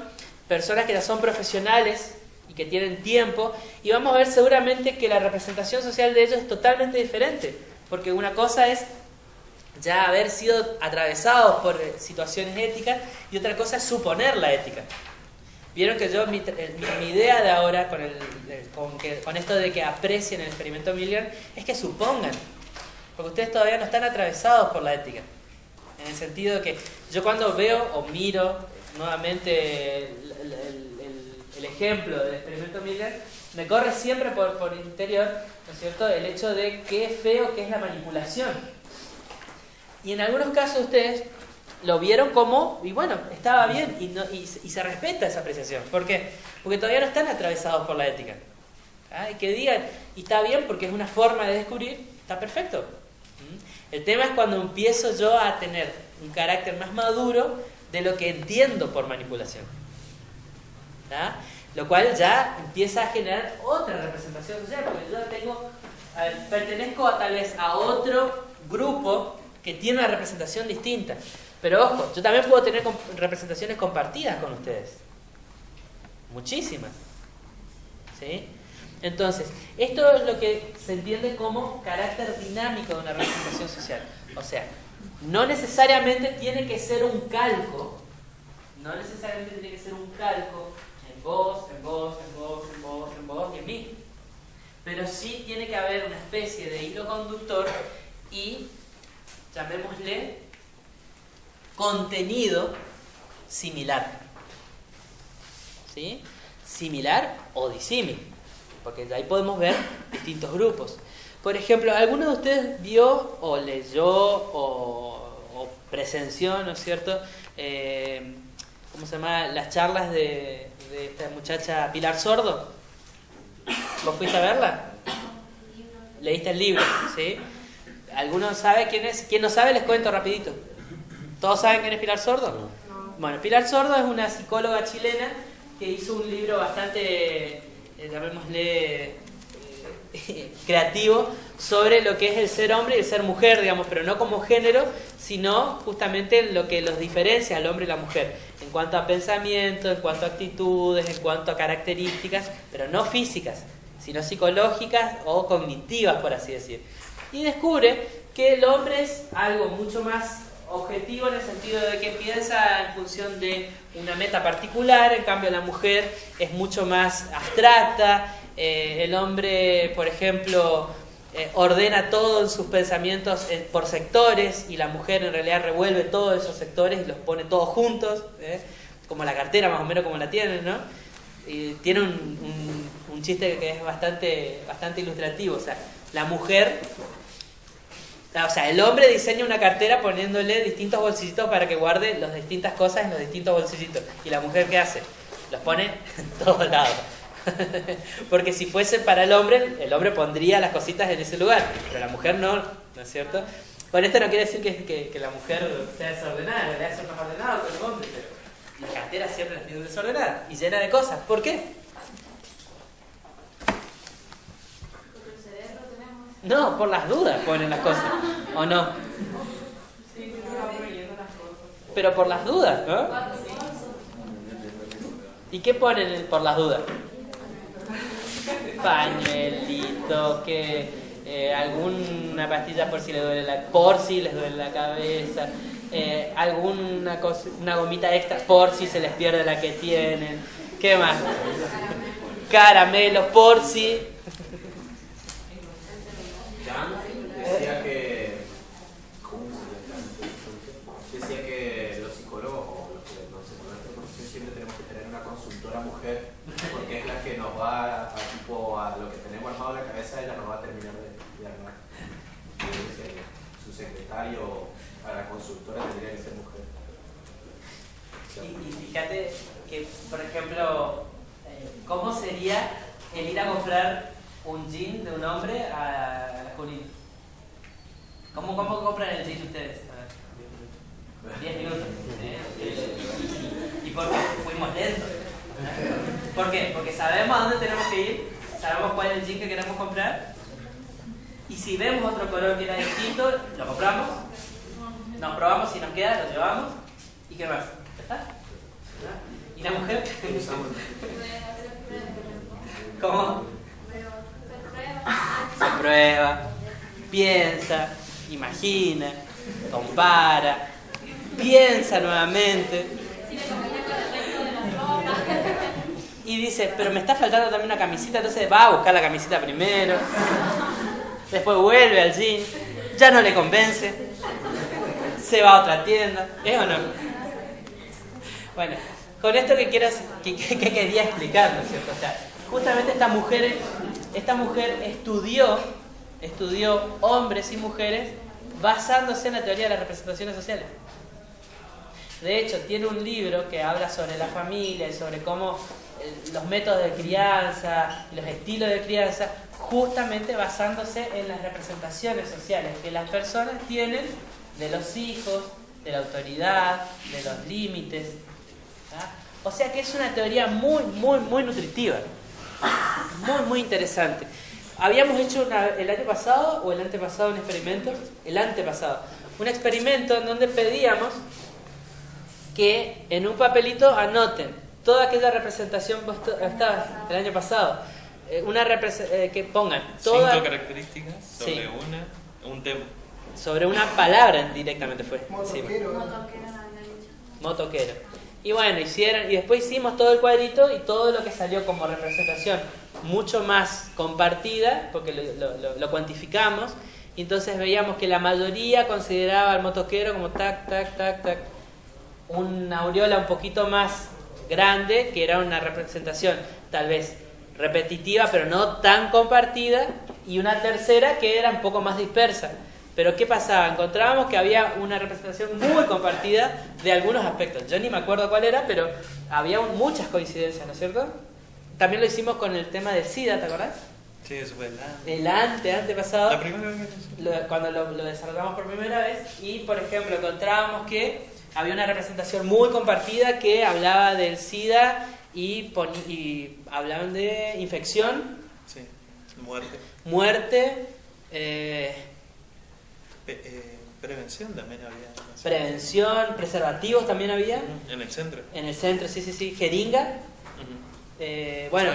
personas que ya son profesionales y que tienen tiempo, y vamos a ver seguramente que la representación social de ellos es totalmente diferente, porque una cosa es ya haber sido atravesados por situaciones éticas y otra cosa es suponer la ética. Vieron que yo, mi idea de ahora con esto de que aprecien el experimento Milgram es que supongan, porque ustedes todavía no están atravesados por la ética, en el sentido de que yo cuando veo o miro nuevamente el ejemplo del experimento Milgram, me corre siempre por el interior, ¿no es cierto?, el hecho de qué feo que es la manipulación. Y en algunos casos ustedes lo vieron como, y bueno, estaba bien, y se respeta esa apreciación. ¿Por qué? Porque todavía no están atravesados por la ética. ¿Ah? Y que digan, y está bien porque es una forma de descubrir, está perfecto. El tema es cuando empiezo yo a tener un carácter más maduro de lo que entiendo por manipulación. ¿Ah? Lo cual ya empieza a generar otra representación social, porque yo pertenezco tal vez a otro grupo que tiene una representación distinta. Pero ojo, yo también puedo tener representaciones compartidas con ustedes. Muchísimas. ¿Sí? Entonces, esto es lo que se entiende como carácter dinámico de una representación social. O sea, no necesariamente tiene que ser un calco. No necesariamente tiene que ser un calco en vos, en vos, en vos, en vos, en vos y en mí. Pero sí tiene que haber una especie de hilo conductor y, llamémosle, contenido similar. ¿Sí? Similar o disímil. Porque ahí podemos ver distintos grupos. Por ejemplo, ¿alguno de ustedes vio o leyó o presenció, ¿no es cierto?, ¿cómo se llama?, las charlas de esta muchacha Pilar Sordo? ¿Vos fuiste a verla? ¿Leíste el libro? ¿Sí? ¿Alguno sabe quién es? ¿Quién no sabe? Les cuento rapidito. ¿Todos saben quién es Pilar Sordo? Bueno, Pilar Sordo es una psicóloga chilena que hizo un libro bastante, llamémosle, creativo sobre lo que es el ser hombre y el ser mujer, digamos, pero no como género, sino justamente lo que los diferencia al hombre y la mujer, en cuanto a pensamiento, en cuanto a actitudes, en cuanto a características, pero no físicas, sino psicológicas o cognitivas, por así decir. Y descubre que el hombre es algo mucho más objetivo en el sentido de que piensa en función de una meta particular, en cambio la mujer es mucho más abstracta. El hombre, por ejemplo, ordena todo en sus pensamientos por sectores y la mujer en realidad revuelve todos esos sectores y los pone todos juntos, como la cartera más o menos como la tienen, ¿no? Y tiene un chiste que es bastante ilustrativo, o sea, la mujer... O sea, el hombre diseña una cartera poniéndole distintos bolsillitos para que guarde las distintas cosas en los distintos bolsillitos. ¿Y la mujer qué hace? Los pone en todos lados. Porque si fuese para el hombre pondría las cositas en ese lugar. Pero la mujer no, ¿no es cierto? Con esto no quiere decir que la mujer sea desordenada, en realidad es más ordenado que el hombre, pero la cartera siempre la tiene desordenada y llena de cosas. ¿Por qué? No, por las dudas ponen las cosas, ¿o no? Pero por las dudas, ¿no? ¿Y qué ponen por las dudas? Pañuelito, alguna pastilla por si les duele la cabeza, alguna cosa, una gomita extra por si se les pierde la que tienen. ¿Qué más? Caramelo por si... decía que los psicólogos o los que nos enseñan esta profesión siempre tenemos que tener una consultora mujer porque es la que nos va a lo que tenemos armado en la cabeza secretario para consultora tendría que ser mujer. Y fíjate que, por ejemplo, ¿cómo sería el ir a comprar un jean de un hombre a la Junín? ¿Cómo compran el jean ustedes? 10 minutos. ¿Y por qué? Fuimos lentos. ¿Por qué? Porque sabemos a dónde tenemos que ir, sabemos cuál es el jean que queremos comprar, y si vemos otro color que era distinto, lo compramos, nos probamos si nos queda, lo llevamos, ¿y qué más? ¿Ya está? ¿Y la mujer? ¿Cómo? Se prueba, piensa, imagina, compara, piensa nuevamente y dice, pero me está faltando también una camisita, entonces va a buscar la camisita primero, después vuelve al jean, ya no le convence, se va a otra tienda, ¿es o no? Bueno, con esto que quería explicar, ¿no es cierto? O sea, justamente esta mujer estudió hombres y mujeres basándose en la teoría de las representaciones sociales. De hecho, tiene un libro que habla sobre la familia y sobre cómo los métodos de crianza, los estilos de crianza, justamente basándose en las representaciones sociales que las personas tienen de los hijos, de la autoridad, de los límites. O sea que es una teoría muy nutritiva, muy interesante. Habíamos hecho el año pasado o el antepasado un experimento, un experimento en donde pedíamos que en un papelito anoten toda aquella representación el año pasado, que pongan toda, 5 características sobre sí, un tema. Sobre una palabra directamente fue. Motoquero. Motoquero. Y bueno, y después hicimos todo el cuadrito y todo lo que salió como representación mucho más compartida, porque lo cuantificamos, y entonces veíamos que la mayoría consideraba al motoquero como tac, una aureola un poquito más grande, que era una representación tal vez repetitiva, pero no tan compartida, y una tercera que era un poco más dispersa. Pero ¿qué pasaba? Encontrábamos que había una representación muy compartida de algunos aspectos. Yo ni me acuerdo cuál era, pero había muchas coincidencias, ¿no es cierto? También lo hicimos con el tema del SIDA, ¿te acordás? Sí, eso fue el antepasado. La primera vez. Cuando lo desarrollamos por primera vez, y por ejemplo encontrábamos que había una representación muy compartida que hablaba del SIDA y hablaban de infección, sí, muerte, prevención también había. Prevención, preservativos también había. En el centro. En el centro, sí. Jeringa. Bueno,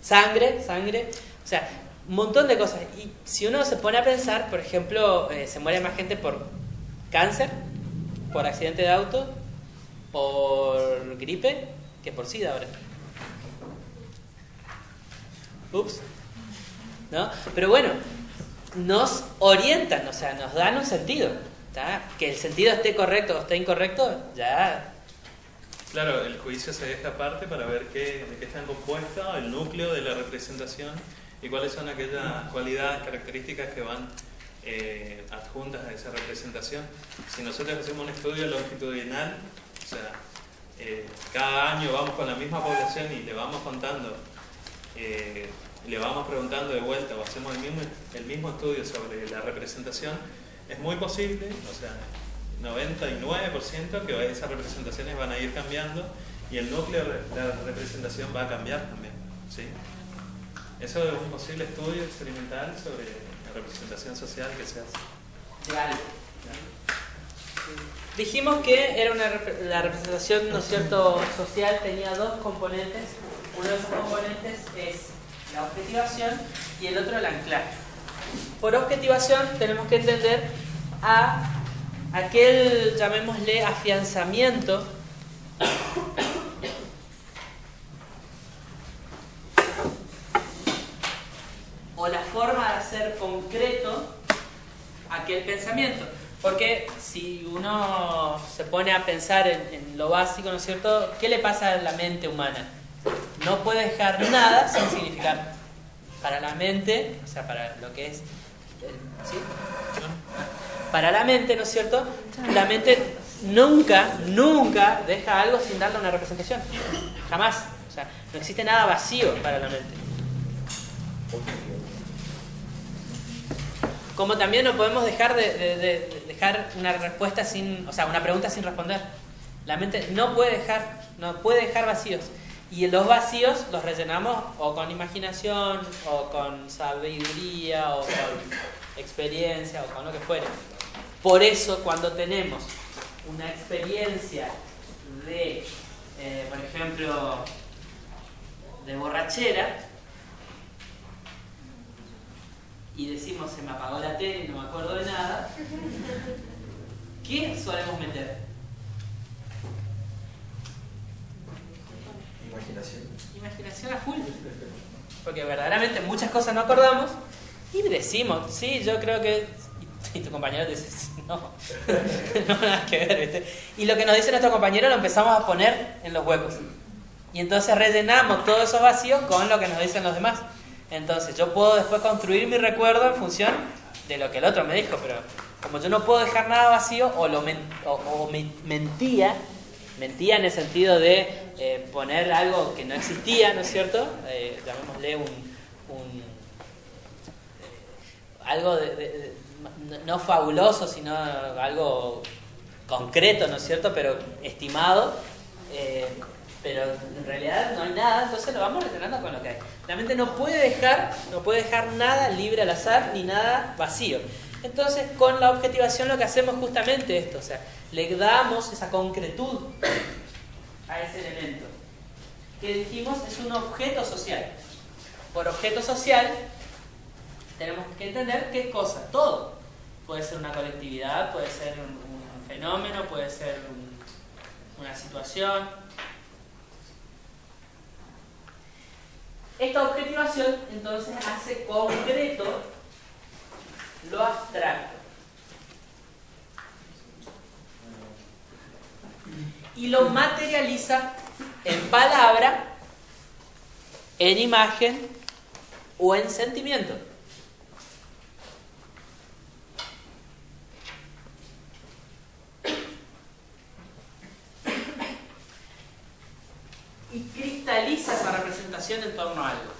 sangre. O sea, un montón de cosas. Y si uno se pone a pensar, por ejemplo, se muere más gente por cáncer, por accidente de auto, por gripe, que por SIDA ahora. Ups. ¿No? Pero bueno, nos orientan, o sea, nos dan un sentido. ¿Tá? Que el sentido esté correcto o esté incorrecto, ya. Claro, el juicio se deja aparte para ver de qué están compuestos, el núcleo de la representación y cuáles son aquellas cualidades, características que van adjuntas a esa representación. Si nosotros hacemos un estudio longitudinal, o sea, cada año vamos con la misma población y le vamos contando, le vamos preguntando de vuelta o hacemos el mismo estudio sobre la representación, es muy posible, o sea, 99% que esas representaciones van a ir cambiando y el núcleo de la representación va a cambiar también, ¿sí? Eso es un posible estudio experimental sobre la representación social que se hace. Vale. Dijimos que era la representación, ¿no es cierto?, social tenía dos componentes. Uno de esos componentes es la objetivación y el otro el anclaje. Por objetivación tenemos que entender a aquel, llamémosle, afianzamiento o la forma de hacer concreto aquel pensamiento. Porque si uno se pone a pensar en lo básico, ¿no es cierto?, ¿qué le pasa a la mente humana? No puede dejar nada sin significado. Para la mente, o sea, para lo que es... ¿sí? para la mente, ¿no es cierto? La mente nunca deja algo sin darle una representación. Jamás. O sea, no existe nada vacío para la mente. Como también no podemos dejar dejar una respuesta sin, o sea, una pregunta sin responder. La mente no puede dejar vacíos. Y los vacíos los rellenamos o con imaginación, o con sabiduría, o con experiencia, o con lo que fuere. Por eso, cuando tenemos una experiencia de, por ejemplo, de borrachera, y decimos, se me apagó la tele y no me acuerdo de nada, ¿qué solemos meter? Imaginación a full. Porque verdaderamente muchas cosas no acordamos y decimos, sí, yo creo que... Y tu compañero te dice, no, no nada que ver, ¿viste? Y lo que nos dice nuestro compañero lo empezamos a poner en los huecos. Y entonces rellenamos todos esos vacíos con lo que nos dicen los demás. Entonces yo puedo después construir mi recuerdo en función de lo que el otro me dijo, pero como yo no puedo dejar nada vacío, mentía en el sentido de poner algo que no existía, ¿no es cierto? Llamémosle algo no fabuloso, sino algo concreto, ¿no es cierto? Pero estimado, pero en realidad no hay nada, entonces lo vamos rellenando con lo que hay. La mente no puede dejar nada libre al azar ni nada vacío. Entonces, con la objetivación lo que hacemos es justamente esto, o sea, le damos esa concretud a ese elemento, que dijimos es un objeto social. Por objeto social tenemos que entender qué cosa, todo. Puede ser una colectividad, puede ser un fenómeno, puede ser una situación. Esta objetivación entonces hace concreto lo abstracto y lo materializa en palabra, en imagen o en sentimiento. Y cristaliza esa representación en torno a algo.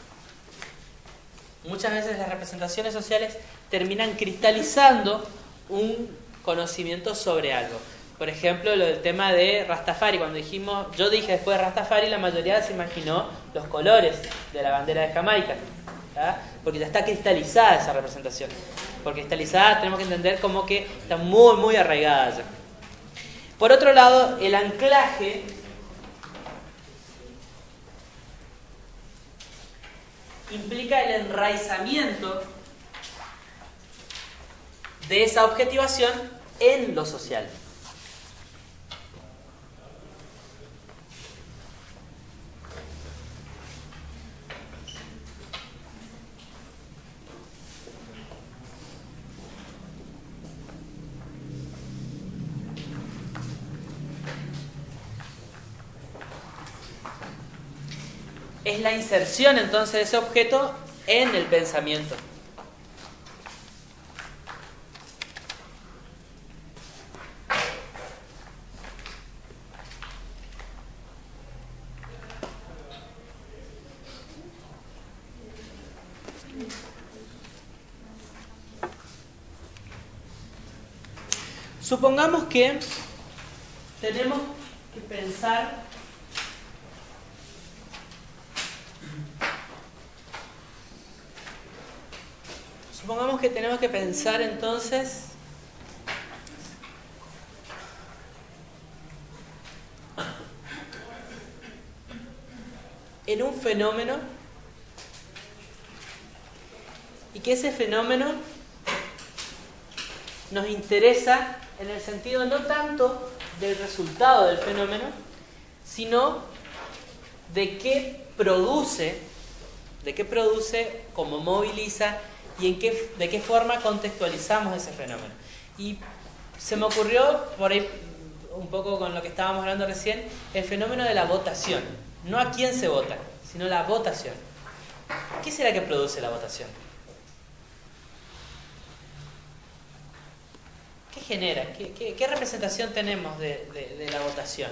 Muchas veces las representaciones sociales terminan cristalizando un conocimiento sobre algo. Por ejemplo, lo del tema de Rastafari. Cuando yo dije después de Rastafari, la mayoría se imaginó los colores de la bandera de Jamaica, ¿tá? Porque ya está cristalizada esa representación. Por cristalizada tenemos que entender como que está muy, muy arraigada ya. Por otro lado, el anclaje implica el enraizamiento de esa objetivación en lo social. Es la inserción entonces de ese objeto en el pensamiento. Supongamos que tenemos que pensar entonces en un fenómeno y que ese fenómeno nos interesa en el sentido no tanto del resultado del fenómeno, sino de qué produce, cómo moviliza y de qué forma contextualizamos ese fenómeno. Y se me ocurrió, por ahí un poco con lo que estábamos hablando recién, el fenómeno de la votación. No a quién se vota, sino la votación. ¿Qué será que produce la votación? genera? ¿Qué representación tenemos de la votación?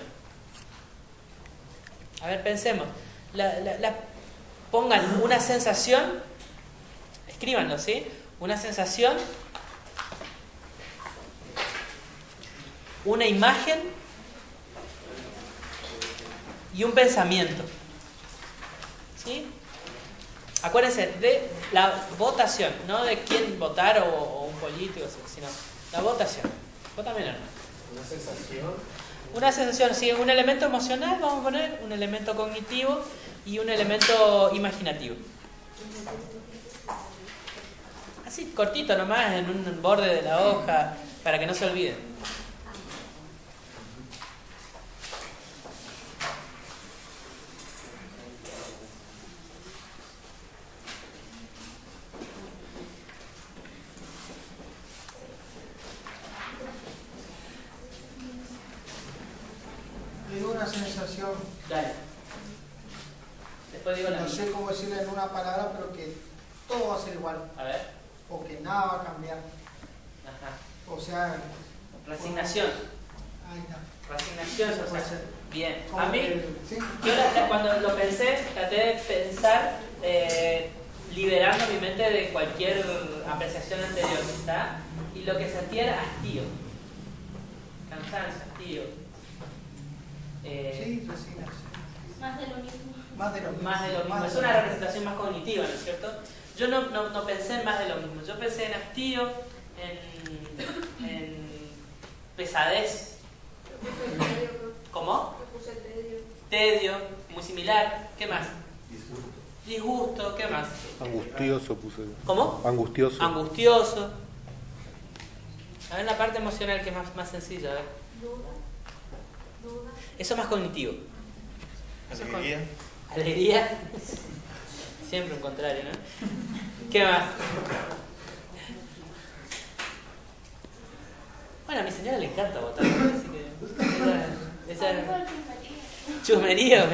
A ver, pensemos. Pongan una sensación, escríbanlo, ¿sí? Una sensación, una imagen y un pensamiento. ¿Sí? Acuérdense de la votación, no de quién votar o un político, sino la votación. Vos también, hermano. Una sensación. Una sensación, sí, un elemento emocional, vamos a poner, un elemento cognitivo y un elemento imaginativo. Así, cortito nomás, en un borde de la hoja, para que no se olviden. Tengo una sensación, Dale. Después digo la no mía. sé cómo decirla en una palabra, pero que todo va a ser igual, A ver. o que nada va a cambiar. Ajá. O sea, Resignación. ahí está. Resignación, o sea, Puede ser. bien. Como A mí, que, ¿sí? yo cuando lo pensé, traté de pensar liberando mi mente de cualquier apreciación anterior, ¿está? Y lo que sentía era hastío, cansancio, hastío. Sí, resignación. Más de lo mismo. Más de lo mismo. Más de lo mismo. Más Es de lo una mismo. representación más cognitiva, ¿no es cierto? Yo no pensé en más de lo mismo. Yo pensé en hastío, en pesadez. ¿Cómo? Tedio, muy similar. ¿Qué más? Disgusto, ¿qué más? Angustioso puse. ¿Cómo? Angustioso. Angustioso. A ver la parte emocional que es más sencilla. A ver. Duda. Eso es más cognitivo. Alegría. Alegría. Siempre un contrario, ¿no? ¿Qué más? Bueno, a mi señora le encanta votar. Así que esa chusmerío.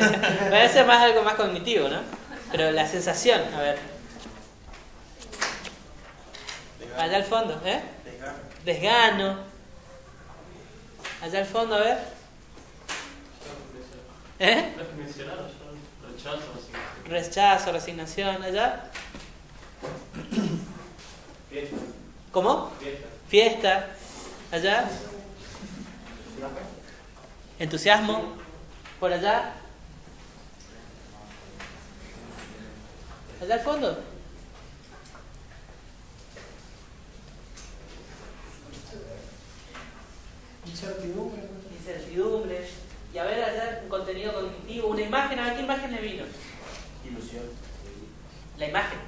Parece más algo más cognitivo, ¿no? Pero la sensación, a ver. Allá al fondo, ¿eh? Desgano. Allá al fondo, a ver. ¿Eh? Rechazo, resignación, allá. Fiesta. ¿Cómo? Fiesta. Fiesta, allá. Entusiasmo, por allá. Allá al fondo. Incertidumbre. Incertidumbre. Y a ver allá un contenido cognitivo, una imagen, a ver qué imagen le vino. Ilusión. La imagen.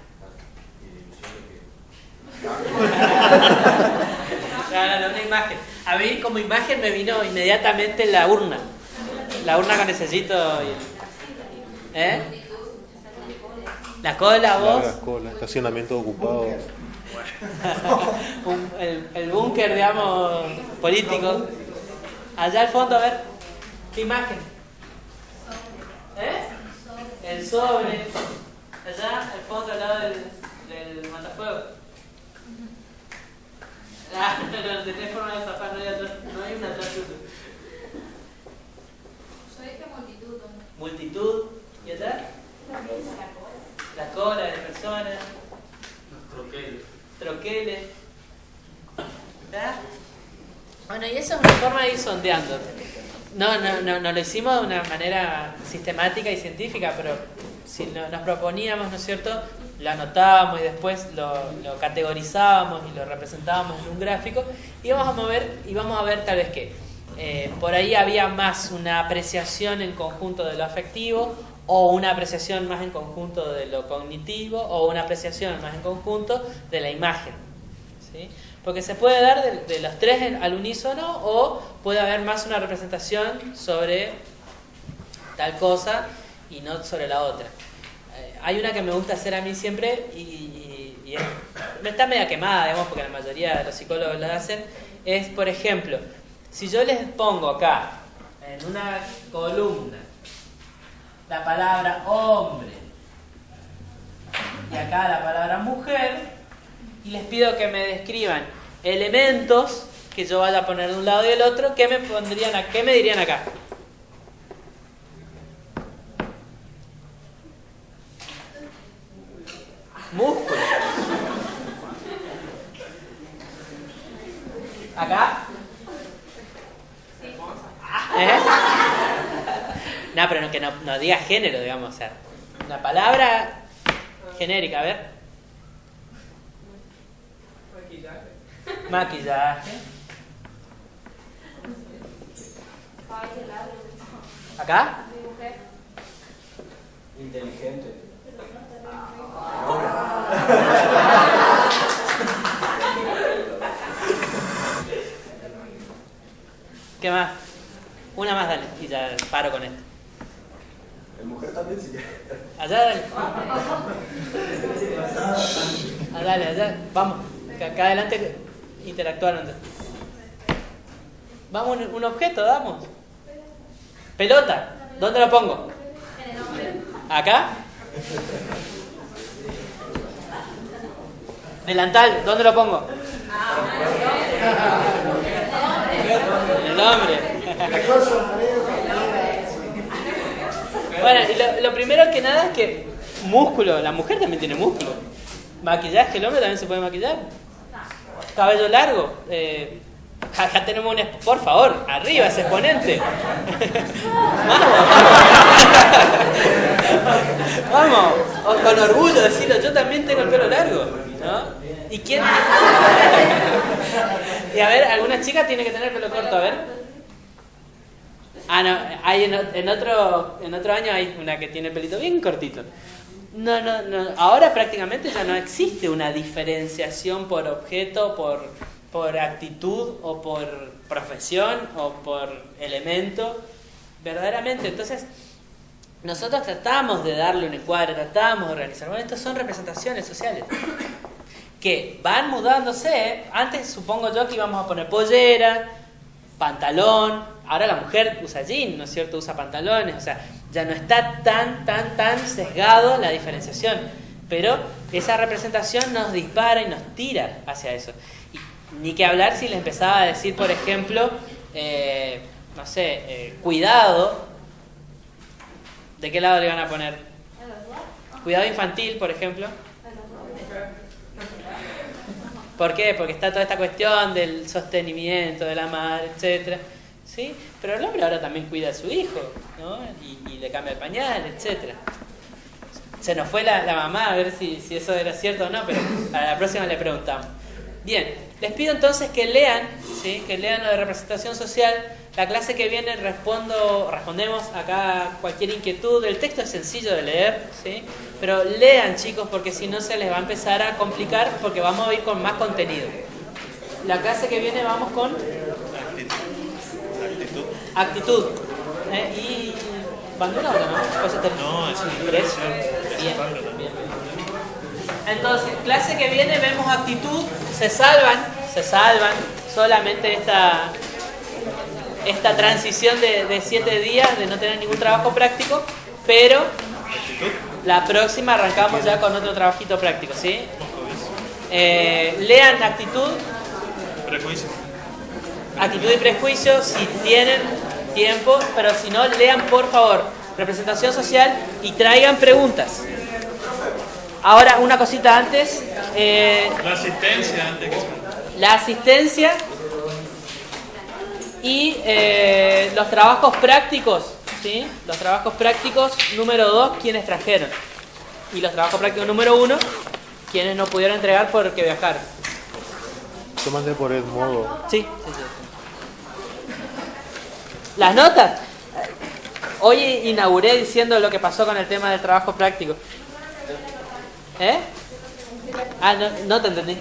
No, una imagen. A mí como imagen me vino inmediatamente la urna. La urna con el sellito. ¿Eh? La cola, vos. Largas colas, estacionamiento ocupado. El búnker, digamos, político. Allá al fondo, a ver. ¿Qué imagen? ¿Eh? El sobre. Allá, al fondo, al lado del matafuego. Ah, no tenés forma de zafar, no hay una atrás tuyo. Yo dije multitud, ¿no? Multitud. ¿Y allá? La cola de personas. Troqueles. ¿Verdad? Bueno, y eso es una forma de ir sondeando. No lo hicimos de una manera sistemática y científica, pero si nos proponíamos, ¿no es cierto?, lo anotábamos y después lo categorizábamos y lo representábamos en un gráfico y vamos a ver tal vez que por ahí había más una apreciación en conjunto de lo afectivo o una apreciación más en conjunto de lo cognitivo o una apreciación más en conjunto de la imagen, ¿sí? Porque se puede dar de los tres al unísono o puede haber más una representación sobre tal cosa y no sobre la otra. Hay una que me gusta hacer a mí siempre y está media quemada, digamos, porque la mayoría de los psicólogos la hacen, es, por ejemplo, si yo les pongo acá, en una columna, la palabra hombre y acá la palabra mujer, y les pido que me describan elementos que yo vaya a poner de un lado y del otro, ¿qué me dirían acá? Músculo. ¿Acá? ¿Eh? No, pero que no diga género, digamos, o sea, una palabra genérica, a ver. Maquillaje. ¿Acá? Inteligente. ¿Qué más? Una más, dale, y ya paro con esto. El mujer también sí. Allá, dale. Dale, allá, vamos. Que acá adelante interactuaron. Vamos, un objeto, damos. Pelota, ¿dónde lo pongo? ¿Acá? Delantal, ¿dónde lo pongo? El hombre. Bueno, y lo primero que nada es que músculo, la mujer también tiene músculo. Maquillaje, el hombre también se puede maquillar. Cabello largo. Acá tenemos un... Por favor, arriba ese exponente. Vamos, con orgullo decirlo, yo también tengo el pelo largo, ¿no? ¿Y quién? Y a ver, alguna chica tiene que tener pelo corto, a ver. Ah, no, hay en otro año hay una que tiene el pelito bien cortito. No, ahora prácticamente ya no existe una diferenciación por objeto, por actitud o por profesión o por elemento, verdaderamente. Entonces, nosotros tratamos de darle un encuadre, tratamos de organizar. Bueno, estas son representaciones sociales que van mudándose. Antes supongo yo que íbamos a poner pollera, pantalón. Ahora la mujer usa jean, ¿no es cierto? Usa pantalones. O sea, ya no está tan sesgado la diferenciación. Pero esa representación nos dispara y nos tira hacia eso. Y ni que hablar si les empezaba a decir, por ejemplo, cuidado. ¿De qué lado le van a poner? Cuidado infantil, por ejemplo. ¿Por qué? Porque está toda esta cuestión del sostenimiento de la madre, etcétera, ¿sí? Pero el hombre ahora también cuida a su hijo, ¿no? Y le cambia el pañal, etcétera. Se nos fue la mamá a ver si eso era cierto o no, pero a la próxima le preguntamos. Bien, les pido entonces que lean, ¿sí? Que lean lo de representación social. La clase que viene respondemos acá cualquier inquietud. El texto es sencillo de leer, ¿sí? Pero lean, chicos, porque si no se les va a empezar a complicar, porque vamos a ir con más contenido. La clase que viene vamos con actitud. Y bandera o no? No, es impresión. Bien. Entonces, clase que viene vemos actitud. Se salvan solamente esta transición de 7 días de no tener ningún trabajo práctico, pero la próxima arrancamos ya con otro trabajito práctico, ¿sí? Lean actitud, actitud y prejuicio si tienen tiempo, pero si no, lean por favor representación social y traigan preguntas. Ahora, una cosita antes. La asistencia antes que la asistencia y los trabajos prácticos, ¿sí? Los trabajos prácticos número 2, quienes trajeron. Y los trabajos prácticos número 1, quienes no pudieron entregar porque viajaron. Yo mandé por el modo. Sí. Las notas. Hoy inauguré diciendo lo que pasó con el tema del trabajo práctico. ¿Eh? Ah, no te entendí.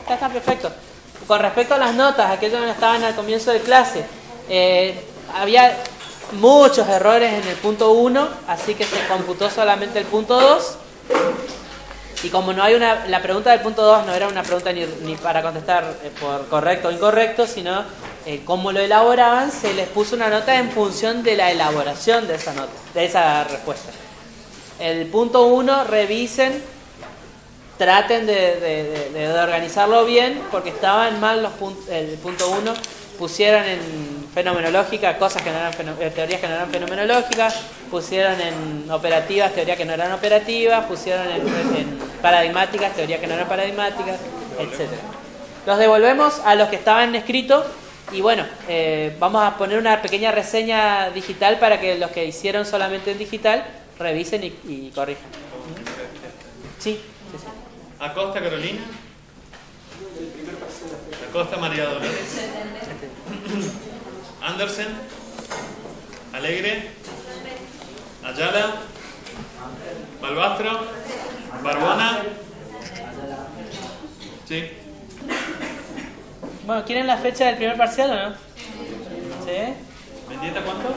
Está perfecto. Con respecto a las notas, aquellos que no estaban al comienzo de clase, había muchos errores en el punto 1, así que se computó solamente el punto 2. Y como no hay la pregunta del punto 2 no era una pregunta ni para contestar por correcto o incorrecto, sino cómo lo elaboraban, se les puso una nota en función de la elaboración de esa nota, de esa respuesta. El punto 1, revisen traten de organizarlo bien, porque estaban mal el punto 1. Pusieron en fenomenológica cosas que no eran teorías que no eran fenomenológicas, pusieron en operativas teorías que no eran operativas, pusieron en paradigmáticas teorías que no eran paradigmáticas, etc. Los devolvemos a los que estaban escritos y bueno, vamos a poner una pequeña reseña digital para que los que hicieron solamente en digital revisen y corrijan. Sí. Acosta Carolina. Acosta María Dolores. Andersen. Alegre. Ayala. Balbastro. Barbona. Sí. Bueno, ¿quieren la fecha del primer parcial o no? ¿Sí? ¿Mendieta cuánto?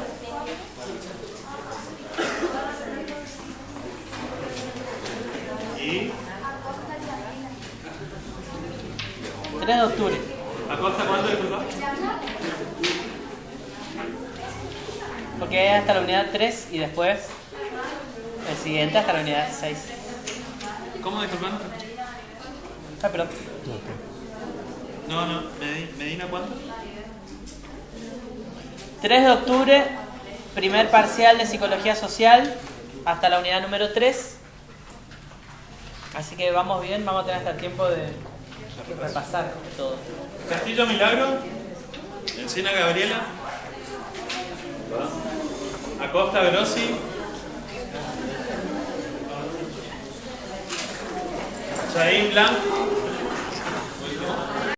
Y 3 de octubre. ¿Acosta cuánto, disculpa? Porque es hasta la unidad 3 y después el siguiente hasta la unidad 6. ¿Cómo, disculpa? Ah, perdón. No, ¿Medina cuánto? 3 de octubre, primer parcial de psicología social hasta la unidad número 3. Así que vamos bien, vamos a tener hasta el tiempo de repasar todo. Castillo Milagro. Encina Gabriela. Acosta Verosi. Chaín Blanc.